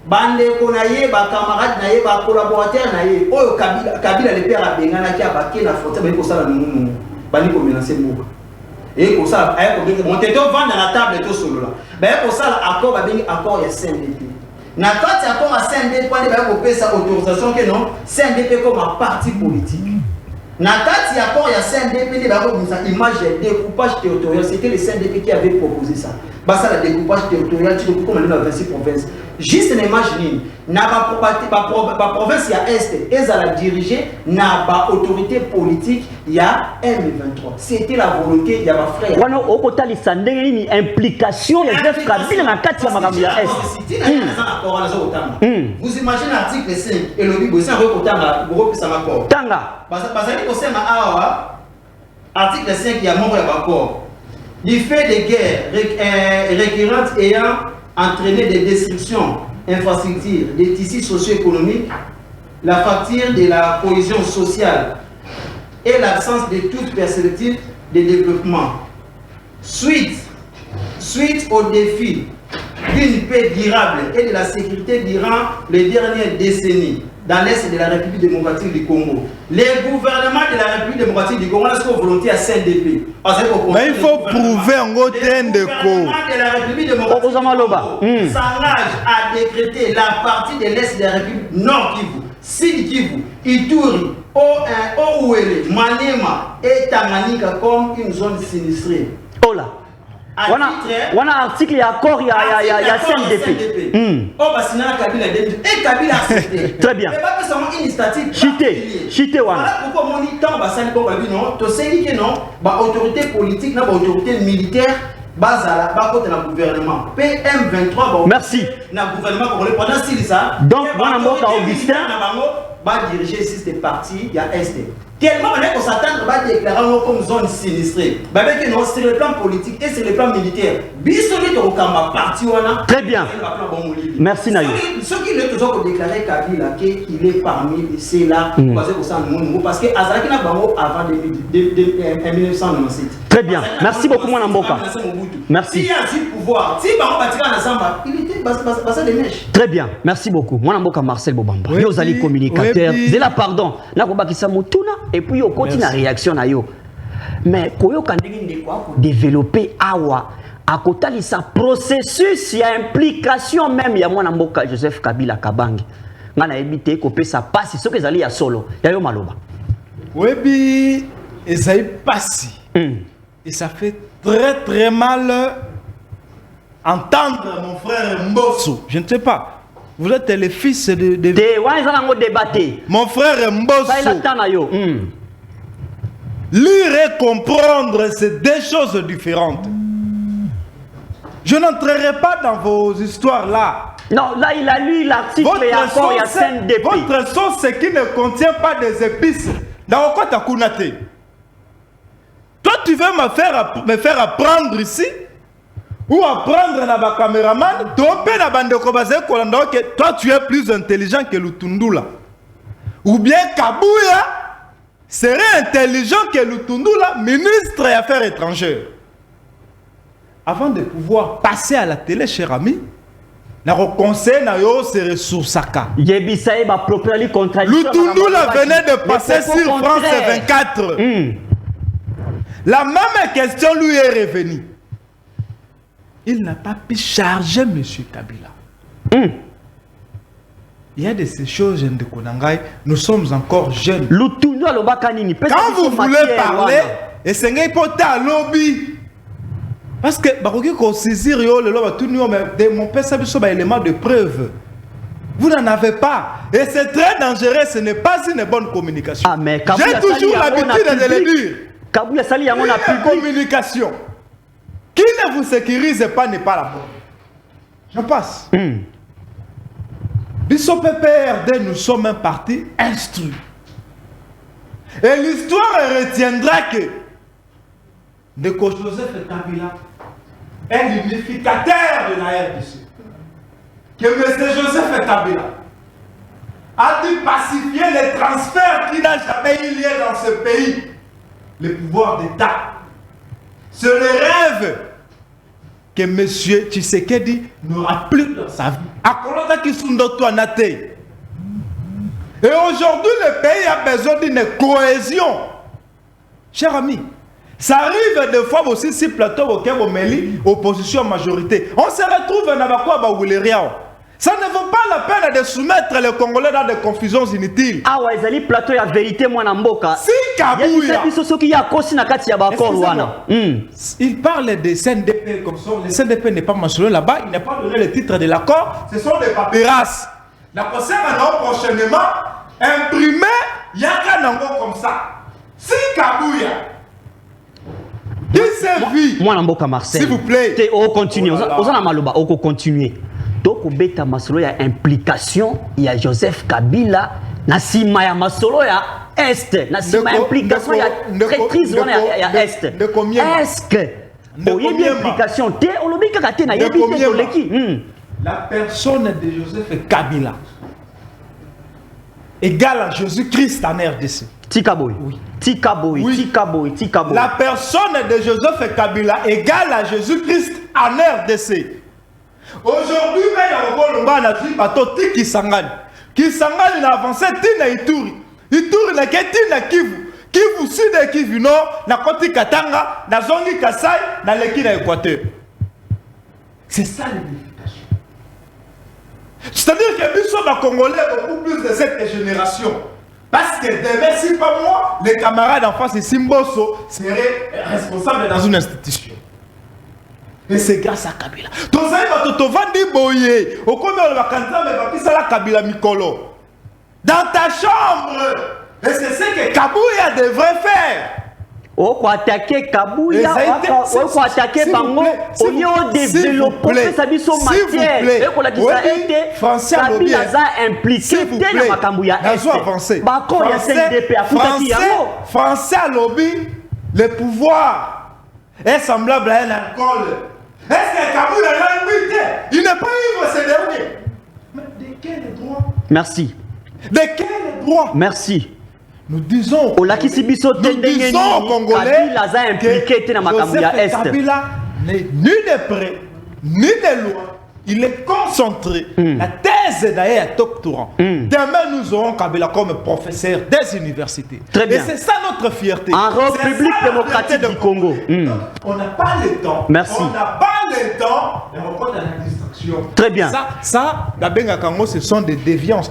Speaker 5: bande ko na ye ba camarade na ye ba collaborateur na ye oyo Kabila le père abengana ki abaki na frontière ba ko sala numu bani ko menacer mboka et ko sala aye ko monter to vendre la table to solo là ba ko sala accord ba bengi accord ya CNDP. Na quand il y a comme un CNDP, il y a sa autorisation que non, CNDP comme un parti politique. Na quand il y a comme un CNDP, il y a une image de découpage territorial. C'était le CNDP qui avait proposé ça. Ça, le découpage territorial, tu peux comme dans 26 provinces. Juste une image ligne. Na pas province il y a est, et ça la diriger, na pas autorité politique, il y a M23. C'était la volonté, il y a ma frère.
Speaker 1: Wana au côté de Sandeng implication il y a Joseph Kabila na kati ya makambo ya est.
Speaker 5: Vous imaginez l'article 5 et le bibo c'est un recotanga gros ça m'accord.
Speaker 1: Tanga.
Speaker 5: Parce que c'est ma article 5 il y a membre de l'accord. Du fait des guerres récurrentes ayant entraîné des destructions infrastructures, des tissus socio-économiques, la fracture de la cohésion sociale et l'absence de toute perspective de développement. Suite aux défis d'une paix durable et de la sécurité durant les dernières décennies dans l'Est de la République démocratique du Congo, les gouvernements de la République démocratique du Congo sont volontaires à CNDP.
Speaker 8: Mais il faut prouver en gros de
Speaker 5: de la République démocratique du Congo s'engage à décréter la partie de l'Est de la République Nord Kivu, Sud Kivu, Ituri, Ouele, Maniema et Tanganyika comme une zone sinistrée.
Speaker 1: Oh là. On a article et accord, il y a CNDP. Et Kabila a accepté. Très bien.
Speaker 5: Mais pas seulement une initiative.
Speaker 1: Chité,
Speaker 5: voilà pourquoi mon temps va s'en non, tu sais que non, autorité politique, autorité militaire, bazala, côté le gouvernement. PM23,
Speaker 1: merci.
Speaker 5: Le gouvernement congolais pendant 6 ans.
Speaker 1: Donc, on Augustin
Speaker 5: va diriger si c'était parti, il y a Est. Tellement on s'attend à déclarer comme zone sinistrée. Sur le plan politique et sur le plan militaire,
Speaker 1: très bien. Merci Nayo.
Speaker 5: Ce qui est toujours déclaré Kabila qu'il est parmi ceux-là, parce que Azaraki n'a pas avant 1997.
Speaker 1: Très bien. Merci beaucoup mon Mboka. Merci.
Speaker 5: S'il y a du pouvoir, si il était basé des mèches.
Speaker 1: Très bien. Merci beaucoup. Mon Mboka Marcel Bobamba. Vous allez communicateur. C'est là pardon. Là et puis au continue la réaction na yo. Mais koyo kandenge ko développer awa à côté de sa processus, il y a implication même il y a mon Mboka Joseph Kabila Kabangi. Ngana éviter ko pesa passe ce que zali ya solo. Ya yo maloba.
Speaker 8: Webi esaï passi. Et ça fait très très mal entendre mon frère Mbosso. Je ne sais pas. Vous êtes le fils de...
Speaker 1: Mon
Speaker 8: frère Mbosso. Lire et comprendre, c'est deux choses différentes. Je n'entrerai pas dans vos histoires là.
Speaker 1: Non, là il a lu l'article et encore il y a CNDP.
Speaker 8: Votre sauce, c'est qui ne contient pas des épices. Dans quoi t'as kunate? Toi, tu veux me faire apprendre ici? Ou apprendre à ma caméraman, toi tu es plus intelligent que Lutundula. Ou bien Kabouya serait intelligent que Lutundula, ministre des Affaires étrangères. Avant de pouvoir passer à la télé, cher ami, na conseil na yo serait sous Saka.
Speaker 1: Lutundula
Speaker 8: venait de passer sur France 24. La même question lui est revenue. Il n'a pas pu charger M. Kabila. Il y a de ces choses, Jean de Konangai, nous sommes encore jeunes. Quand vous voulez parler, et c'est un peu à lobby. Parce que, mon père, ça un élément de preuve. Vous n'en avez pas. Et c'est très dangereux, ce n'est pas une bonne communication. J'ai toujours l'habitude de le dire. La communication qui ne vous sécurise pas n'est pas la bonne. Je passe. Bisso PPRD, nous sommes un parti instruit. Et l'histoire retiendra que Ndeko Joseph Kabila est l'unificateur de la RDC. Que M. Joseph Kabila a dû pacifier les transferts qui n'ont jamais eu lieu dans ce pays. Le pouvoir d'État. C'est le rêve que M. Tshisekedi n'aura plus dans sa vie. Et aujourd'hui, le pays a besoin d'une cohésion. Cher ami, ça arrive des fois aussi si plateau au Meli, opposition majorité. On se retrouve dans la ça ne vaut pas la peine de soumettre les Congolais dans des confusions inutiles.
Speaker 1: Ah ouais, c'est plateau la vérité moi Mboka.
Speaker 8: Si Kabouya. Il parle de CNDP comme ça. Le CNDP n'est pas mentionné là-bas. Il n'a pas donné le titre de l'accord. Ce sont des papyrasses. La concert prochainement imprimé. Il y a qu'un angle comme ça. Si Kabouya. Qui s'est vu?
Speaker 1: Moi Mboka Marcel.
Speaker 8: S'il vous plaît.
Speaker 1: On continue. On a maloba. On continue. Donc, il y a une implication, il y a Joseph Kabila, Nassima ya Masolo ya Est, Nassima implication, il y a traîtrise ya Est. Est-ce que il y a une implication?
Speaker 8: La personne de Joseph Kabila égale à Jésus-Christ en RDC.
Speaker 1: Tikaboy.
Speaker 8: Oui.
Speaker 1: Tikaboy,
Speaker 8: Oui.
Speaker 1: Tikaboy, Tikaboy.
Speaker 8: La personne de Joseph Kabila égale à Jésus-Christ en RDC. Aujourd'hui, il y a un bateau qui s'engage à avancer à Ituri. Ituri n'a qu'à Kivu. Kivu Sud et Kivu Nord, na Koti Katanga, na Zongi Kasai, na Leki na Équateur. C'est ça l'unification. C'est-à-dire que nous sommes Congolais beaucoup plus de cette génération. Parce que demain, si pas moi, les camarades en face de Simboso seraient responsables dans une institution. Et c'est grâce à Kabila. Tous les gens qui boyé, au combien de vacances, mais ça la Kabila Mikolo. Dans ta chambre. Et c'est ce que Kabouya devrait faire.
Speaker 1: On va attaquer Kabouya, on va attaquer Bango, on va développer sa vie sur matière. Et qu'on a dit ça été, Kabila a impliqué dans la Kabouya.
Speaker 8: Français à lobby, le pouvoir est semblable à un alcool. Est-ce que Kabouya l'a invité? Il n'est pas libre ce dernier. Mais de quel droit?
Speaker 1: Merci.
Speaker 8: De quel droit?
Speaker 1: Merci.
Speaker 8: Nous disons
Speaker 1: au Congolais que
Speaker 8: Kabila n'est ni de près, ni de loin. Il est concentré. La thèse d'ailleurs est doctorant. Demain, nous aurons Kabila comme professeur des universités.
Speaker 1: Très bien.
Speaker 8: Et c'est ça notre fierté.
Speaker 1: En République démocratique du Congo.
Speaker 8: On n'a pas le temps.
Speaker 1: Merci.
Speaker 8: On n'a pas le temps de reprendre la distraction.
Speaker 1: Très bien.
Speaker 8: Ça, la Benga Kango, ce sont des déviances.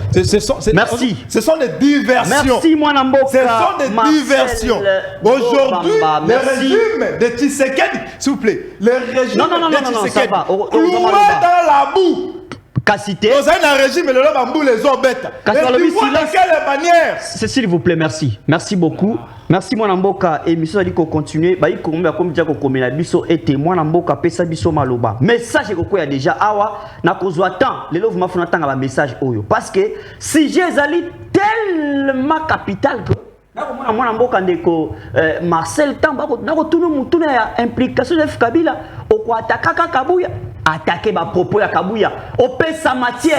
Speaker 1: Merci.
Speaker 8: Ce sont des diversions.
Speaker 1: Merci, moi Namboka.
Speaker 8: Ce sont des diversions. Aujourd'hui, le régime de Tshisekedi, s'il vous plaît, le régime de Tshisekedi, cloué dans la boue.
Speaker 1: Cassité.
Speaker 8: Vous avez un régime, le bambou, les eaux bêtes. Et tu vois de quelle manière?
Speaker 1: S'il vous plaît, merci. Merci beaucoup. Merci, moi Namboka. Et mission dit qu'on continue. Bah, il comme déjà qu'on commet la biso et témoin Namboka pesa biso maloba. Message que y a déjà awa na kozwa temps. Les lots m'a fait entendre un message oyo. Parce que si j'ai allé tellement capital que moi Namboka ndeko Marcel Tamba na ko tunu mutuna ya implication de Kabila au ko attaquer Kabouya. Attaquer ma propos ya Kabouya au pesa matière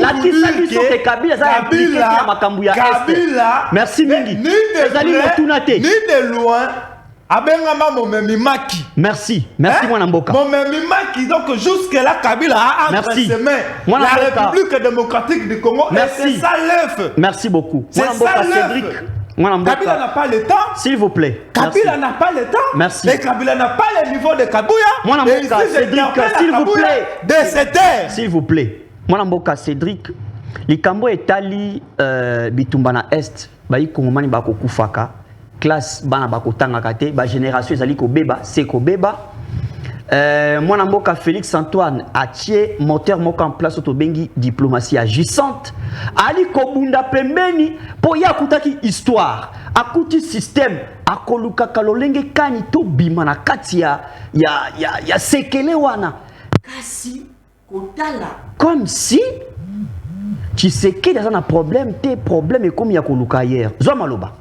Speaker 1: la kisabiso que Kabila za impliqué na Makambouya est. Merci mingi
Speaker 8: ni de loin abengama momemimaki.
Speaker 1: Merci moi Namboka
Speaker 8: momemimaki. Donc jusque là Kabila a entre ses mains la République démocratique du Congo.
Speaker 1: Merci.
Speaker 8: Et c'est ça l'œuf.
Speaker 1: Merci beaucoup.
Speaker 8: C'est ça Cédric. Kabila n'a pas le temps.
Speaker 1: S'il vous plaît.
Speaker 8: Kabila n'a pas le temps.
Speaker 1: Merci.
Speaker 8: Et Kabila n'a pas le niveau de Kabouya.
Speaker 1: Moi Namboka Cédric, s'il vous plaît.
Speaker 8: De cette terre.
Speaker 1: S'il vous plaît. Moi Namboka Cédric, likambo etali bitumba na est, bayi kongomani bako kufaka, classe bana bako tangaka te, ba génération ezali ko beba, c'est ko beba. Moi Namboka Félix Antoine atie moteur moko en place au bengi diplomatie agissante. Ali kobunda pembeni po ya kutaki histoire, akuti système, akoluka kalolenge kani to bima na kati ya sekele wana. Kasi kotala comme si Tshisekedi a un problème, tes problèmes et comme il y a koluka hier. Zomaloba.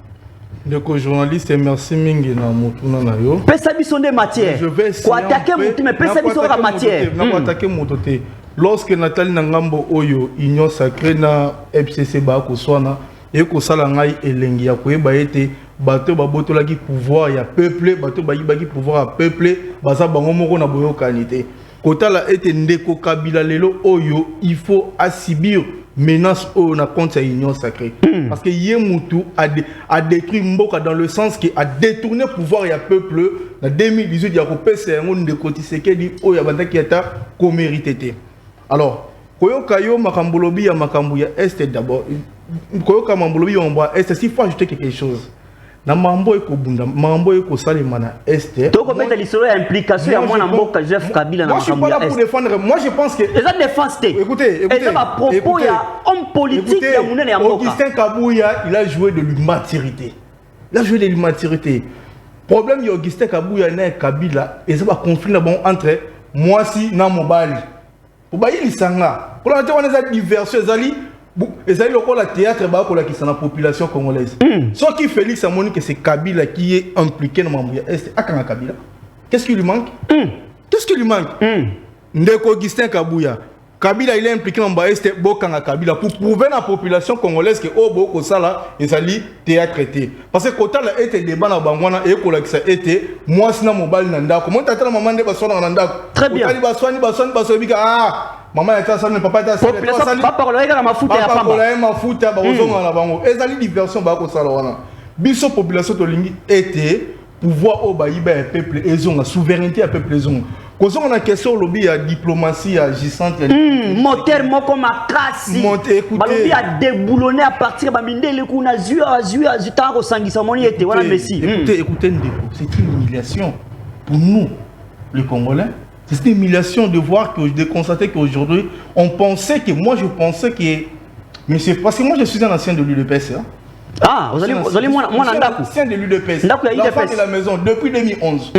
Speaker 6: Donc, journaliste, merci mingi na mutuna na yo.
Speaker 1: Pesa biso de matière. Je vais essayer. Ko attaquer mutu mais pesa biso de matière.
Speaker 6: Na attaquer mutote. Lorsque Nathalie Nangambo Oyo Union Sacrée na FCC ba ko swana et ko sala ngai elengi ya ko eba ete bato babotola ki pouvoir ya peuple, bato ba yibaki pouvoir ya peuple, baza bango moko na boyo kanité. Kotala ete ndeko Kabila lelo Oyo il faut asibir menace au na contre sa union sacrée parce que Yemutu a détruit Mboka dans le sens qu'il a détourné pouvoir et peuple en 2018 il y a repéré un monde de Tshisekedi o ya banda qui était ko mérité. Alors koyoka yo makambolobi ya makambuya est d'abord koyoka mambolobi ya mboa est s'il faut ajouter quelque chose. Na mambo eko bunda mambo eko salema na est
Speaker 1: to ko mettre l'histoire implication ya mwana Mboka Joseph Kabila na
Speaker 6: makambo ya est. Moi je suis pas là pour défendre, moi je pense que
Speaker 1: les défense
Speaker 6: écoutez
Speaker 1: et ma propos ya homme politique ya munene ya Mboka
Speaker 6: Augustin Kabouya il a joué de l'immaturité. Il a joué de l'immaturité. Problème ya Augustin Kabouya na Kabila et ça va conflit là bon entre moi si na mobali pour bailler lisanga pour la on a diversion zali et ça, le théâtre pour la population congolaise. Sauf qui Félix a montré que c'est Kabila qui est impliqué dans Mamouya Est. Kabila. Qu'est-ce qui lui manque? Qu'est-ce qui lui manque? Ndeko Augustin Kabouya. Kabila il est impliqué dans Baeste Bokanga Kabila pour prouver à la population congolaise que au Boko Sala ils allaient théâtre traité. Parce que quand il était débat dans Bangwana et que ça était moi sina mobile nanda. Comment t'as la maman de basona nanda?
Speaker 1: Très bien.
Speaker 6: Ah maman était ça papa était ça.
Speaker 1: Population pas parler dans ma foot et
Speaker 6: papa parler ma foot à bazonga na bango. Ils allaient diversion Boko Sala wana. Biso population to lingi était pouvoir au baïba peuple et la souveraineté à peuple et quand on a question lobby à diplomatie agissante
Speaker 1: moteur moko makasi balobi a déboulonner à partir ba mindele kuna zua tango sangisa moni était voilà Messi.
Speaker 6: Écoutez c'est une humiliation pour nous les Congolais. C'est une humiliation de voir que de constater qu'aujourd'hui on pensait que moi je pensais que mais c'est parce que moi je suis un ancien de l'UDPS.
Speaker 1: Ah, vous allez moi Nandaku.
Speaker 6: Ancien de l'UDPS. L'enfant de la maison depuis 2011.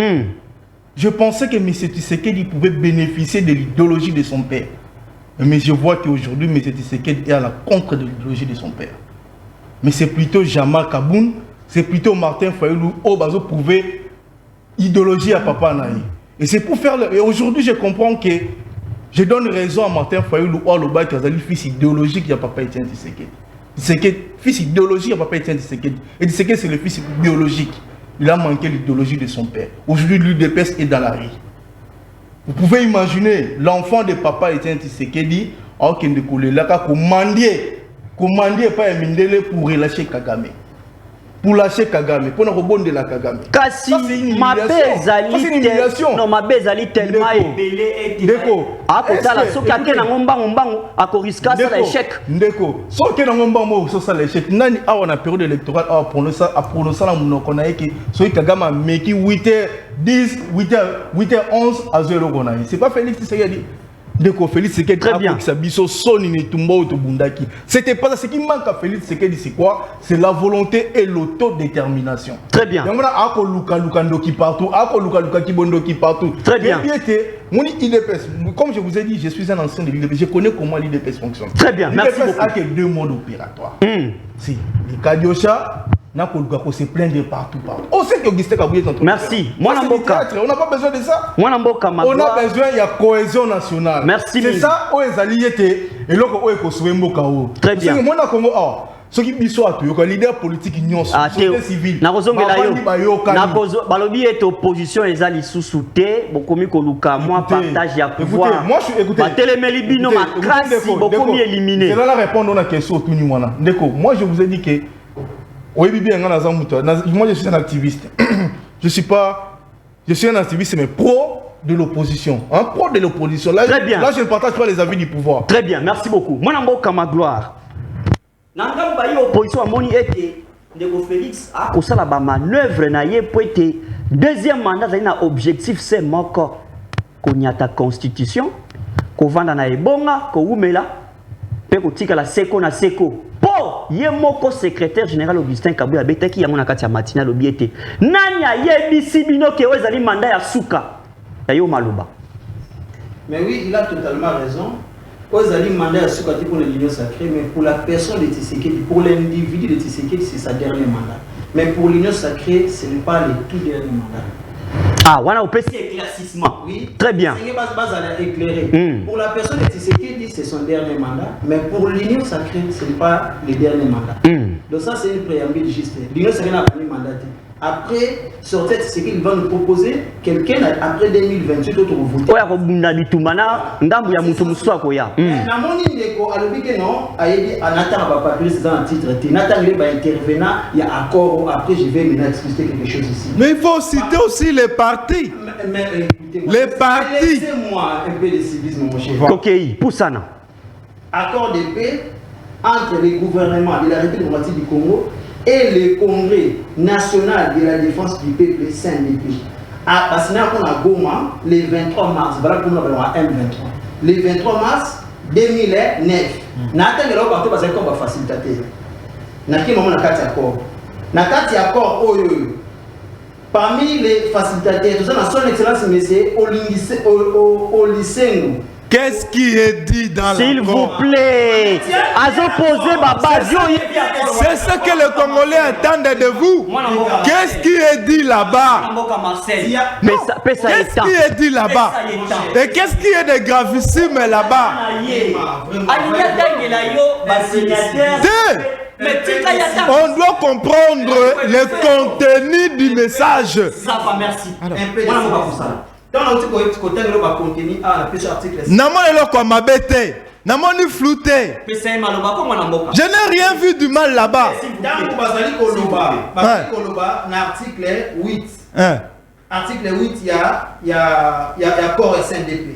Speaker 6: Je pensais que M. Tshisekedi pouvait bénéficier de l'idéologie de son père. Mais je vois qu'aujourd'hui, M. Tshisekedi est à la contre de l'idéologie de son père. Mais c'est plutôt Jamal Kaboun, c'est plutôt Martin Fayoulou, au bazo prouver idéologie à Papa Naï. Et c'est pour faire... Et aujourd'hui, je comprends que je donne raison à Martin Fayoulou, au Loba, qui a un fils idéologique à Papa Etienne Tshisekedi. Tshisekedi, fils idéologique à Papa Etienne Tshisekedi. Et Tshisekedi, c'est le fils biologique. Il a manqué l'idéologie de son père. Aujourd'hui, l'UDPS est dans la rue. Vous pouvez imaginer l'enfant de Papa Etienne Tshisekedi, alors qu'il ne coulait là, commander pas Mindele pour relâcher Kagame. Pour lâcher Kagame, pour ne rebondir la Kagame.
Speaker 1: Kasi ma bezali non ma bezali tellement ébélé et
Speaker 6: Ndeko.
Speaker 1: Ah kota la soki ake na ngombango akoriska ça l'échec.
Speaker 6: Ndeko. Soki na ngombango ça l'échec. Nani awa na période électorale a prononcer la monoko na yeke soki Kagame meki 8h10 8h11 à 0 gonaï. C'est pas Félix Tshisekedi. Ndeko Félix Tshisekedi
Speaker 1: très bien.
Speaker 6: C'était pas ça. Ce qui manque à Félix Tshisekedi, c'est quoi? C'est la volonté et l'autodétermination.
Speaker 1: Très bien. Très bien.
Speaker 6: Comme je vous ai dit, je suis un ancien de l'IDPS. Je connais comment l'IDPS fonctionne.
Speaker 1: Très bien, merci beaucoup.
Speaker 6: L'IDPS a que 2 modes opératoires. Si les Kadiocha, c'est plein de partout. On sait qu'Augustin Kabouye est en train.
Speaker 1: Merci.
Speaker 6: On n'a pas besoin de ça.
Speaker 1: On a
Speaker 6: besoin de cohésion nationale.
Speaker 1: Merci.
Speaker 6: C'est ça, on est alliés et l'autre, on est construit Mokao.
Speaker 1: Très bien.
Speaker 6: Ce qui est leader politique, société civile.
Speaker 1: Balobi est opposition, ils allaient sous-souter, beaucoup mieux que Luka, moi, partage et pouvoir.
Speaker 6: Moi, je suis écoutez.
Speaker 1: Beaucoup mieux éliminé.
Speaker 6: C'est là la réponse à la question. Moi, je vous ai dit que. Moi, je suis un activiste. Je suis un activiste, mais pro de l'opposition. Un pro de l'opposition. Là, je ne partage pas les avis du pouvoir.
Speaker 1: Très bien, merci beaucoup. Moi, je suis ma gloire. Nanga bayi opposition amoni ete Ndeko Félix a kosala ba manœuvre na ye po ete deuxième mandat zali na objectif c'est moko konyata constitution kovanda na ebonga ko umela pe kotika la seko na seko po ye moko secrétaire général Augustin Kabouye abetaki yango na kati ya matinale obiete nani ayebisi bino ke ezali mandat ya suka ya yo maloba.
Speaker 5: Mais oui, il a totalement raison. Aux alliés mandat à Soukati pour l'union sacrée, mais pour la personne de Tshisekedi, pour l'individu de Tshisekedi, c'est sa dernier mandat. Mais pour l'union sacrée, ce n'est pas le tout dernier mandat.
Speaker 1: Ah, voilà, on peut éclaircissement. Oui, très bien.
Speaker 5: Pour la personne de Tshisekedi, c'est son dernier mandat, mais pour l'union sacrée, ce n'est pas le dernier mandat. Donc ça, c'est une préambule juste. L'union sacrée n'a pas de mandat. Après, sur cette séquence, il va nous proposer quelqu'un après 2028 autre vote.
Speaker 1: Oya ko bunda bitumana ndambu ya mutu muswa ko ya.
Speaker 5: Na moni ndeko alobi ke non, ayebi anata ba papier c'est dans un titre. Nata il va intervenant, il y a accord après je vais maintenant expliquer quelque chose ici.
Speaker 8: Mais il faut citer aussi les partis.
Speaker 5: Mais
Speaker 8: les partis.
Speaker 5: Laissez-moi un peu de civisme mon cher.
Speaker 1: OK, pour ça non.
Speaker 5: Accord de paix entre les gouvernements de la République démocratique du Congo et le Congrès national de la défense du peuple CNDP. À Goma, le 23 mars, voilà pour nous M23. Le 23 mars 2009, Nathan est là parce que comme facilitateur. Naki moment na kati accord. Na kati accord oyo. Parmi les facilitateurs, tout ça na son excellence monsieur Olisengo
Speaker 8: Qu'est-ce qui est dit dans
Speaker 1: s'il vous
Speaker 8: l'accord?
Speaker 1: plaît. Azo posé baba.
Speaker 8: C'est ce que les Congolais attendent de vous. Qu'est-ce qui est dit là-bas? Qu'est-ce qui est dit là-bas? Et qu'est-ce qui est de gravissime là-bas? On doit comprendre le contenu du message.
Speaker 5: Ça va, merci.
Speaker 8: Je n'ai rien vu du mal là-bas.
Speaker 5: Article 8. Article 8, il y a corps SNDP.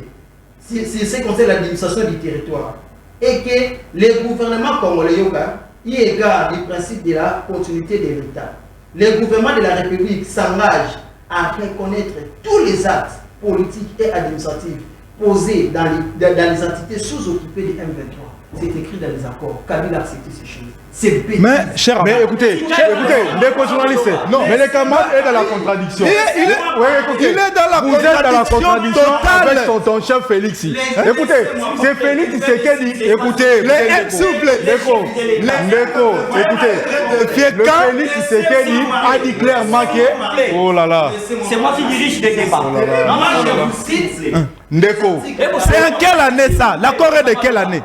Speaker 5: C'est concerne l'administration du territoire. Et que le gouvernement congolais, il égare le principe de la continuité de l'État. Le gouvernement de la République s'engage à reconnaître tous les actes politiques et administratifs posés dans les entités sous-occupées du M23. C'est écrit dans les accords. Kabila a accepté ces choses. C'est bête.
Speaker 6: Mais, cher mais écoutez, les journalistes, non, mais les camarades est dans la contradiction.
Speaker 8: Il est dans la
Speaker 6: vous êtes dans la contradiction
Speaker 8: totale
Speaker 6: avec ton chef Félix. Écoutez, c'est Félix qui dit, écoutez, Ndeko, écoutez, le Félix qui dit a dit clairement que, oh là là,
Speaker 1: C'est moi qui dirige les débats.
Speaker 6: Ndeko.
Speaker 8: C'est en quelle année ça? L'accord est de quelle année?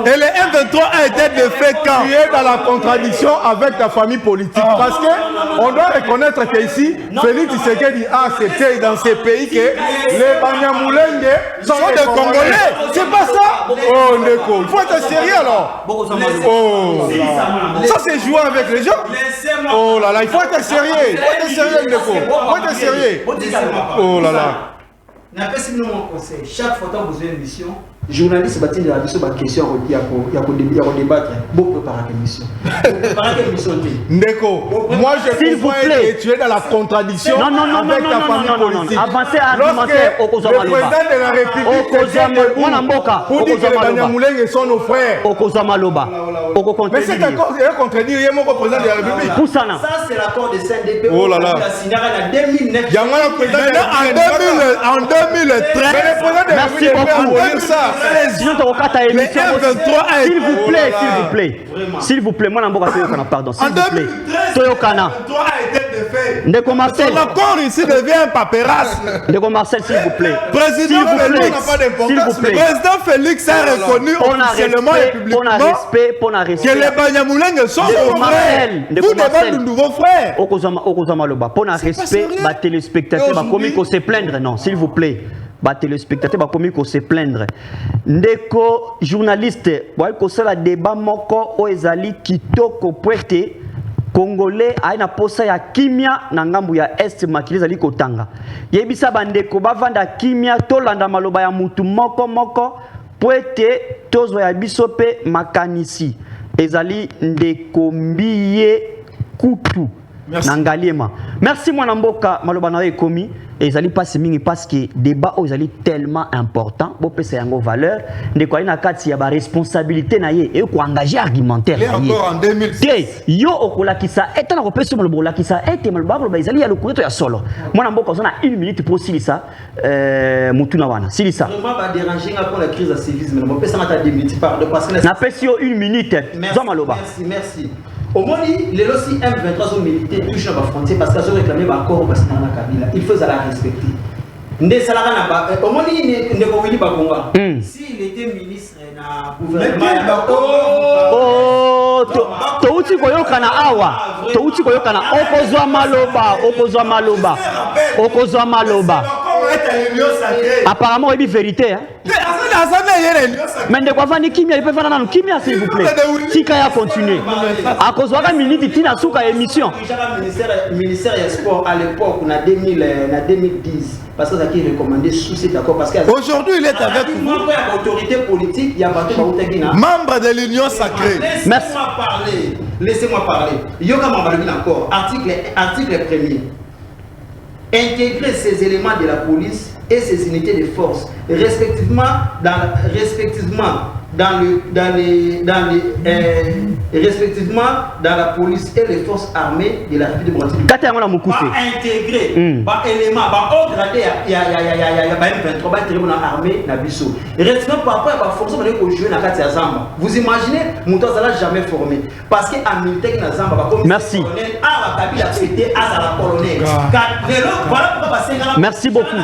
Speaker 8: Et le M23 a été défait quand?
Speaker 6: Tu es dans la contradiction avec ta famille politique. Parce que on doit reconnaître qu'ici, Félix Tshisekedi a accepté dans ces pays que les Banyamulenge sont des Congolais. C'est pas ça? Oh Ndeko, il faut être sérieux alors. Oh, ça c'est jouer avec les gens. Oh là là, il faut être sérieux. Il faut être sérieux Ndeko. Il faut être sérieux. Oh là là.
Speaker 5: N'appelle nous mon conseil. Chaque fois que vous avez une mission, journaliste bâti de la mission, ma question il y a débattre. Beaucoup préparer l'émission. Préparer l'émission.
Speaker 6: Ndeko, moi je comprends que tu es dans la contradiction avec ta famille politique.
Speaker 1: Avancez à argumenter au
Speaker 6: le président de la République pour dire que les Banyamulenge sont nos frères. Mais c'est encore contredire le président de la République.
Speaker 5: Ça c'est l'accord de CNDP.
Speaker 6: Oh là là.
Speaker 5: En 2009.
Speaker 6: Il y a un président
Speaker 8: En 2013.
Speaker 1: Merci beaucoup. S'il vous plaît, s'il vous plaît. S'il vous plaît, moi n'importe quoi, pardon. S'il vous plaît. Toyokana. Ndeko Marcel.
Speaker 8: L'accord ici devient un paperasse.
Speaker 1: Ndeko Marcel, s'il vous plaît.
Speaker 8: Président Félix a reconnu officiellement et publiquement que les Banyamulenge sont nos frères. Vous demandez de nouveaux frères.
Speaker 1: Okozamaloba. Pour un respect, les téléspectateurs va commis qu'on se plaindre. Non, s'il vous plaît. Les téléspectateurs va commis qu'on se plaindre. Ndeko journaliste, que c'est le débat moko o ezali kitoko poete Congolais aina posa ya kimia na ngambu ya est makili ezali kotanga. Yebisa bandeko bavanda kimia tolanda maloba ya mutu moko poete tozo ya biso pe makanisi ezali ndeko mbiye kutu. Nangaliema. Merci mwana mboka maloba na ekomi ezali passe mingi parce que débat ezali tellement important bo pesa yango valeur ndeko ina kati ya ba responsabilité na ye e ko engager argumentaire na ye
Speaker 6: encore en 2006
Speaker 1: yo okolakisa etana ko pesa maloba olakisa ete maloba ezali ya lokureto ya solo mwana mboka ozana 1 minute pour silisa mutuna wana silisa
Speaker 5: vraiment ba déranger pour la crise de civisme bo pesa mata 2 minutes pardon parce que
Speaker 1: na pesi yo 1 minute zo maloba
Speaker 5: merci au moins, les lois M23 ont milité toujours dans la frontière parce qu'ils ont réclamé l'accord au président Kabila. Il faut la respecter. Au moins, il ne peut pas s'il était ministre dans le gouvernement.
Speaker 1: Touti koyokana awa. Touti koyokana okozwa maloba. Apparemment, il y a vérité. Mais de quoi va Kimia, il peut faire un Kimia s'il vous plaît. Si Kaya continue. À cause de la minute, il y a une émission.
Speaker 5: Le ministère des Sports à l'époque, on a 2010. Parce que ça qui est recommandé sous cet accord.
Speaker 8: Aujourd'hui, il est avec vous.
Speaker 5: Autorité politique, il y a
Speaker 8: membre de l'Union sacrée.
Speaker 5: Laissez-moi parler. Il y a encore article 1er. Intégrer ces éléments de la police et ces unités de force, respectivement respectivement dans la police et les forces armées de la République démocratique. Intégrer élément, haut gradé, il y a 23 dans l'armée, dans Bissau. Respectivement, par rapport à la force qu'on jouer dans la carte Zamba. Vous imaginez, Mouton n'a jamais formé. Parce qu'en militaire, dans Zamba,
Speaker 1: merci. Merci beaucoup.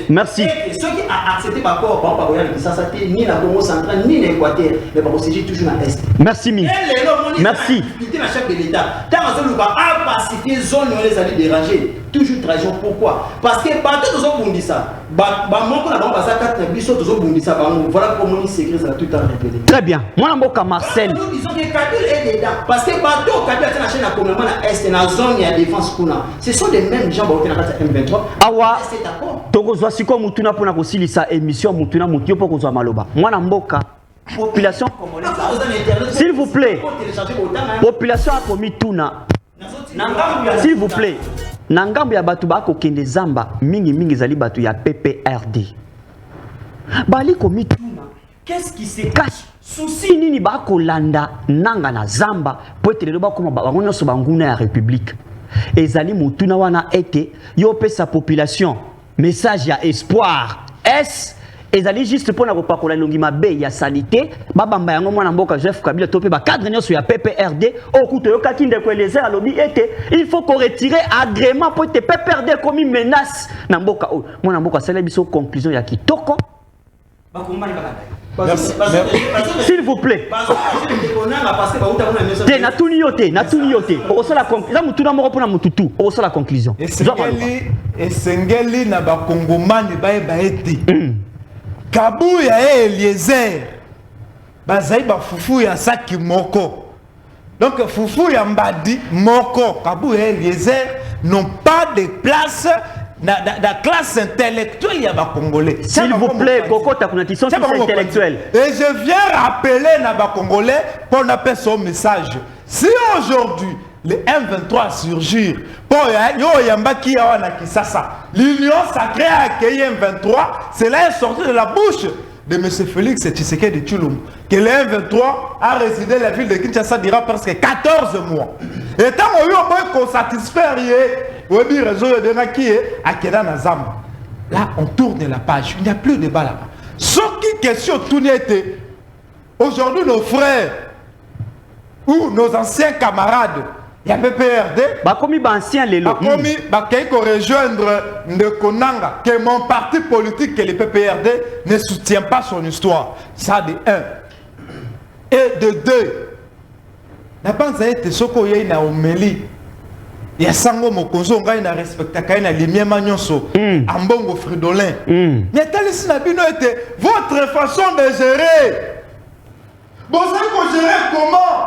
Speaker 1: Merci.
Speaker 5: Ceux qui ont accepté par rapport à ni la Congo centrale, ni l'Équateur, mais par contre, toujours dans l'Est.
Speaker 1: Merci, Mi. Merci.
Speaker 5: Chef de l'État. Tant qu'on a pacifié zone où les alliés dérangés, toujours trahison. Pourquoi? Parce que partout tous ont dit ça. Voilà comment ils s'écrivent ça tout le temps répété.
Speaker 1: Très bien. Moi, je Marcel.
Speaker 5: Nous disons que Kabyle est dedans. Parce que partout, Kabyle a la chaîne à commandement à l'Est, dans la zone de défense. Ce sont les mêmes gens qui ont été M23.
Speaker 1: Awa. Tokozwa siko mutuna pona kosilisa émission mutuna mutio pour kozwa maloba. Mwana mboka population s'il vous plaît. Population a commis tuna. S'il vous plaît. Nangambo ya batu ba ko kende zamba mingi zali batu ya PPRD. Bali commis tuna. Qu'est-ce qui se cache? Souci nini ba ko landa nanga na zamba po etele ba koma bango nyoso banguna ya République. Ezali mutuna wana ete yo pe sa population. Message ya espoir. S ezali juste pour na kopakola longi mabe ya salité babamba yango mwana mboka Joseph Kabila topé ba cadre nyoso ya PPRD okuto yo kaki ndeko elezer alobi ete il faut qu'on retire agrément pour te PPRD comme une menace na mboka o mwana mboka sala biso conclusion ya kitoko. S'il vous plaît. Natuni yote. Osola conclusion. Mutuna moko pona mututu. Osola conclusion.
Speaker 8: Esengeli na ba kongomani ba ete. Kabu ya Eliezer. Bazai ba fufu ya saki moko. Donc fufu ya mbadi moko. Kabu ya Eliezer n'ont pas de place. La classe intellectuelle, il y a des Congolais.
Speaker 1: S'il vous plaît, Coco, ta connexion intellectuelle.
Speaker 8: Et je viens rappeler les Congolais qu'on appelle son message. Si aujourd'hui, les M23 surgir, l'Union sacrée a accueilli M23, cela est sorti de la bouche de M. Félix Tshisekedi de Tshilombo, que le M23 a résidé dans la ville de Kinshasa durant presque 14 mois. Et tant qu'on satisfaire, là, on tourne la page. Il n'y a plus de débat là-bas. Ce qui question tout était aujourd'hui nos frères ou nos anciens camarades, il y a PPRD, qui rejoindre Ndekonanga, que mon parti politique, que le PPRD ne soutient pas son histoire. Ça de 1. Et de 2. La banque a été sokoye na omeli. Il y a Sango Mokonzo, on a respecté la lumière Magnonso, Ambongo Fridolin. Mais votre façon de gérer. Vous allez gérer comment?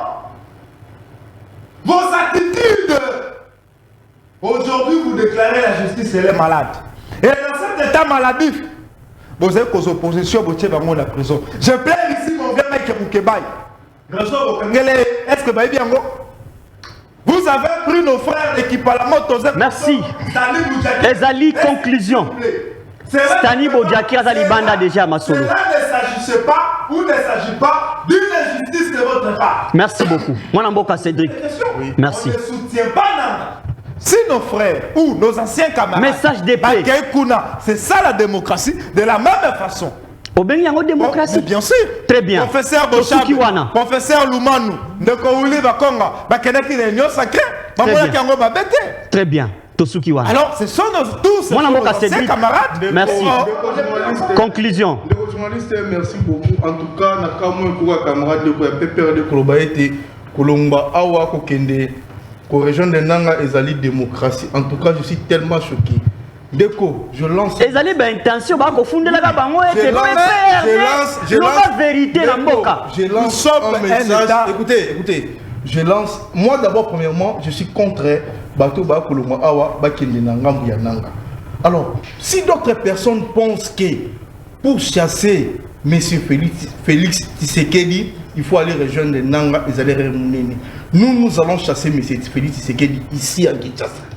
Speaker 8: Vos attitudes. Aujourd'hui, vous déclarez la justice, elle est malade. Et dans cet état maladif, vous avez qu'aux oppositions, vous êtes dans la prison. Je plains ici mon vieux mec qui est est-ce que vous bien? Vous avez pris nos frères et qui parlent
Speaker 1: merci. Ezali conclusion. Stani Bodiaki Azali Banda déjà Masolo.
Speaker 8: Cela ne s'agissait pas ou ne s'agit pas d'une injustice de votre part.
Speaker 1: Merci beaucoup. Mon Amboka Cédric.
Speaker 8: Oui.
Speaker 1: Merci.
Speaker 8: On ne soutient pas Nanga. Si nos frères ou nos anciens camarades,
Speaker 1: message de paix.
Speaker 8: C'est ça la démocratie, de la même façon.
Speaker 1: Au Benyango démocratie.
Speaker 8: Bien sûr.
Speaker 1: Très bien.
Speaker 8: Professeur Bochab, professeur Lumanu, Ndekouli Bakonga, Bakenaki l'Union sacrée,
Speaker 1: très bien. Tosuki Wana.
Speaker 8: Alors, ce sont tous nos anciens camarades.
Speaker 1: Merci. Conclusion.
Speaker 6: Les journalistes, merci beaucoup. En tout cas, Nakamou et camarades de PPRD Kolobaete, Kolomba, Awa, Kokende, Région de Nanga, Ezali démocratie. En tout cas, je suis tellement choqué. Déco, je lance.
Speaker 1: Ezali ben intention ba ko fundela ka bango et je lance vérité na mboka.
Speaker 6: Je lance un message. Écoutez, je lance. Moi d'abord, premièrement, je suis contre Bato ba Kolomba Awa ba Kendina Ngambu ya Nanga. Alors, si d'autres personnes pensent que pour chasser Monsieur Félix Tshisekedi, il faut aller rejoindre Nanga et aller remonter. Nous allons chasser Monsieur Félix Tshisekedi ici à Kinshasa.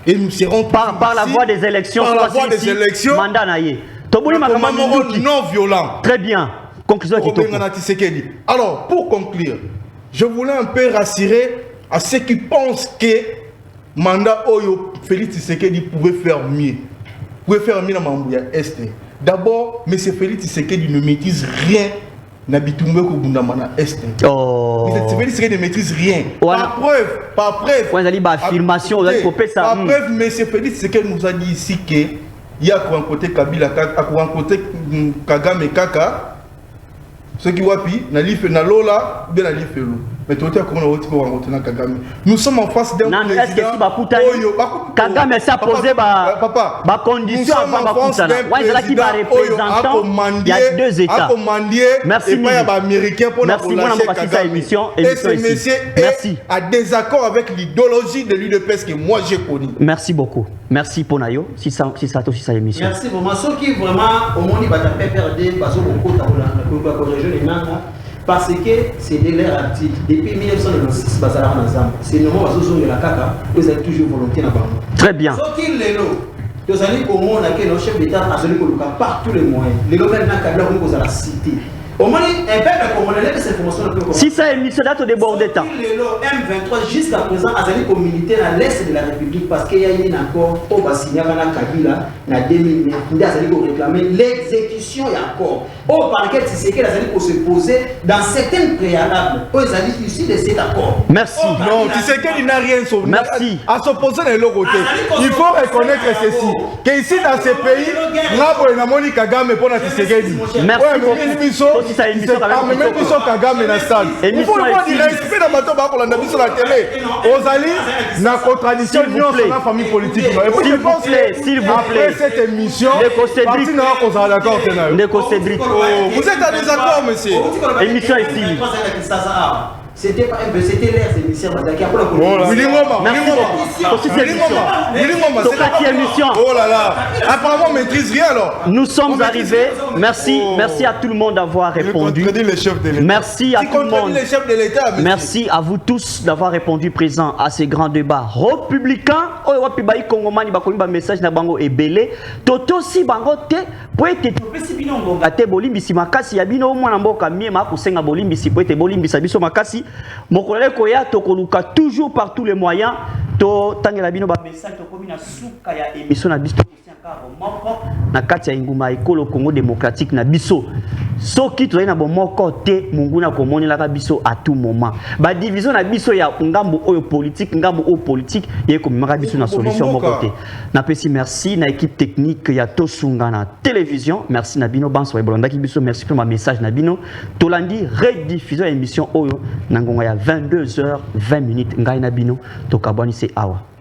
Speaker 6: Et nous serons
Speaker 1: par la voie des élections.
Speaker 6: Par la voie des élections.
Speaker 1: Mandat naïe.
Speaker 6: Non violent.
Speaker 1: Très bien. Conclusion qui
Speaker 6: Alors, pour conclure, je voulais un peu rassurer à ceux qui pensent que mandat Oyo Félix Tshisekedi pouvait faire mieux. Pouvait faire mieux dans Mambouya Est. D'abord, M. Félix Tshisekedi ne maîtrise rien na Bitumbe ko Bundamana Est.
Speaker 1: Oh.
Speaker 6: M. Félix Tshisekedi ne maîtrise rien. Par preuve. Par
Speaker 1: affirmation,
Speaker 6: par preuve, M. Félix Tshisekedi nous a dit ici que il y a un côté Kabila, un côté Kagame Kaka. Ce qui wapi, na lola, bien na lifelo. Mais tout est comme on a Kagame. Nous sommes en face d'un président.
Speaker 1: Kagame s'est posé ma condition avant Bakutana. Ouais, c'est là qui va représentant. Il y a 2 États. Merci. Merci.
Speaker 6: Merci. À désaccord avec l'idéologie de l'UDPS que moi j'ai connu.
Speaker 1: Merci beaucoup. Merci pour Nayo. Si ça aussi sa émission.
Speaker 5: Merci vraiment. Ceux qui vraiment au monde ils vont perdre parce parce que c'est de l'air actif. Depuis 1996, c'est le moment où de la CACA, vous êtes toujours volontaire là-bas.
Speaker 1: Très bien.
Speaker 5: Ce qui est là, vous allez au monde avec le chef d'État a celui par tous les moyens. Les domaines dans Kabila, vous allez la cité. Au moins, un peuple comme on a cette information.
Speaker 1: Si ça est mis, ça date de bord d'État.
Speaker 5: M23 jusqu'à présent, Azali comme militaire à l'est de la République parce qu'il y a eu un accord au Bassigna Kabila en 2009. Azali pour réclamer l'exécution et accord. Au parquet, c'est que Azali pour se poser dans certains préalables. Aux Azali issus de cet accord.
Speaker 1: Merci.
Speaker 6: Non, tu sais qu'il n'a rien sauvé.
Speaker 1: Merci.
Speaker 6: À s'opposer de l'autre côté. Il faut reconnaître ceci. Qu'ici dans ces pays, Nabo et Namoni Kagame pour la Tshisekedi.
Speaker 1: Merci.
Speaker 6: Même si Kagame na stade. Il faut le voir, il respecte la bateau pour la navigation sur la télé. Ozali, na contradiction de la famille politique.
Speaker 1: S'il vous plaît.
Speaker 6: Après cette émission, parti n'a pas causé d'accord. Vous êtes à désaccord, monsieur.
Speaker 1: Émission est finie.
Speaker 5: C'était pas un c'était l'air des émissions qui a pour
Speaker 1: émission.
Speaker 6: Oh là là. Apparemment, on maîtrise rien alors.
Speaker 1: Nous sommes arrivés. Merci. Merci à tout le monde d'avoir répondu. Merci à tout le monde. Merci à vous tous d'avoir répondu présent à ces grands débats républicains. Congomani bakoyimba message na bango ebele. Toto si bango te po ete topesi bino ngonga te bolimbisi makasi ya bino mwana mboka miema kusenga bolimbisi po ete bolimbisa biso makasi. Mokolele koya tokoluka toujours par tous les moyens to tangela bino ba message to komina suka ya émission na biso moko na kati ya inguma ekolo Congo démocratique na biso soki to na bomoko te munguna komonela ka biso à tout moment ba division na biso ya ngambo oyo politique ngambo o politique ye komimaka biso na solution moko te na pesi merci na équipe technique ya Tosunga na télévision merci na bino banso bolanda ki biso merci pour ma message na bino tolandi rediffusion émission oyo na ngonga ya 22h20 ngai na bino to kabwani c'est awa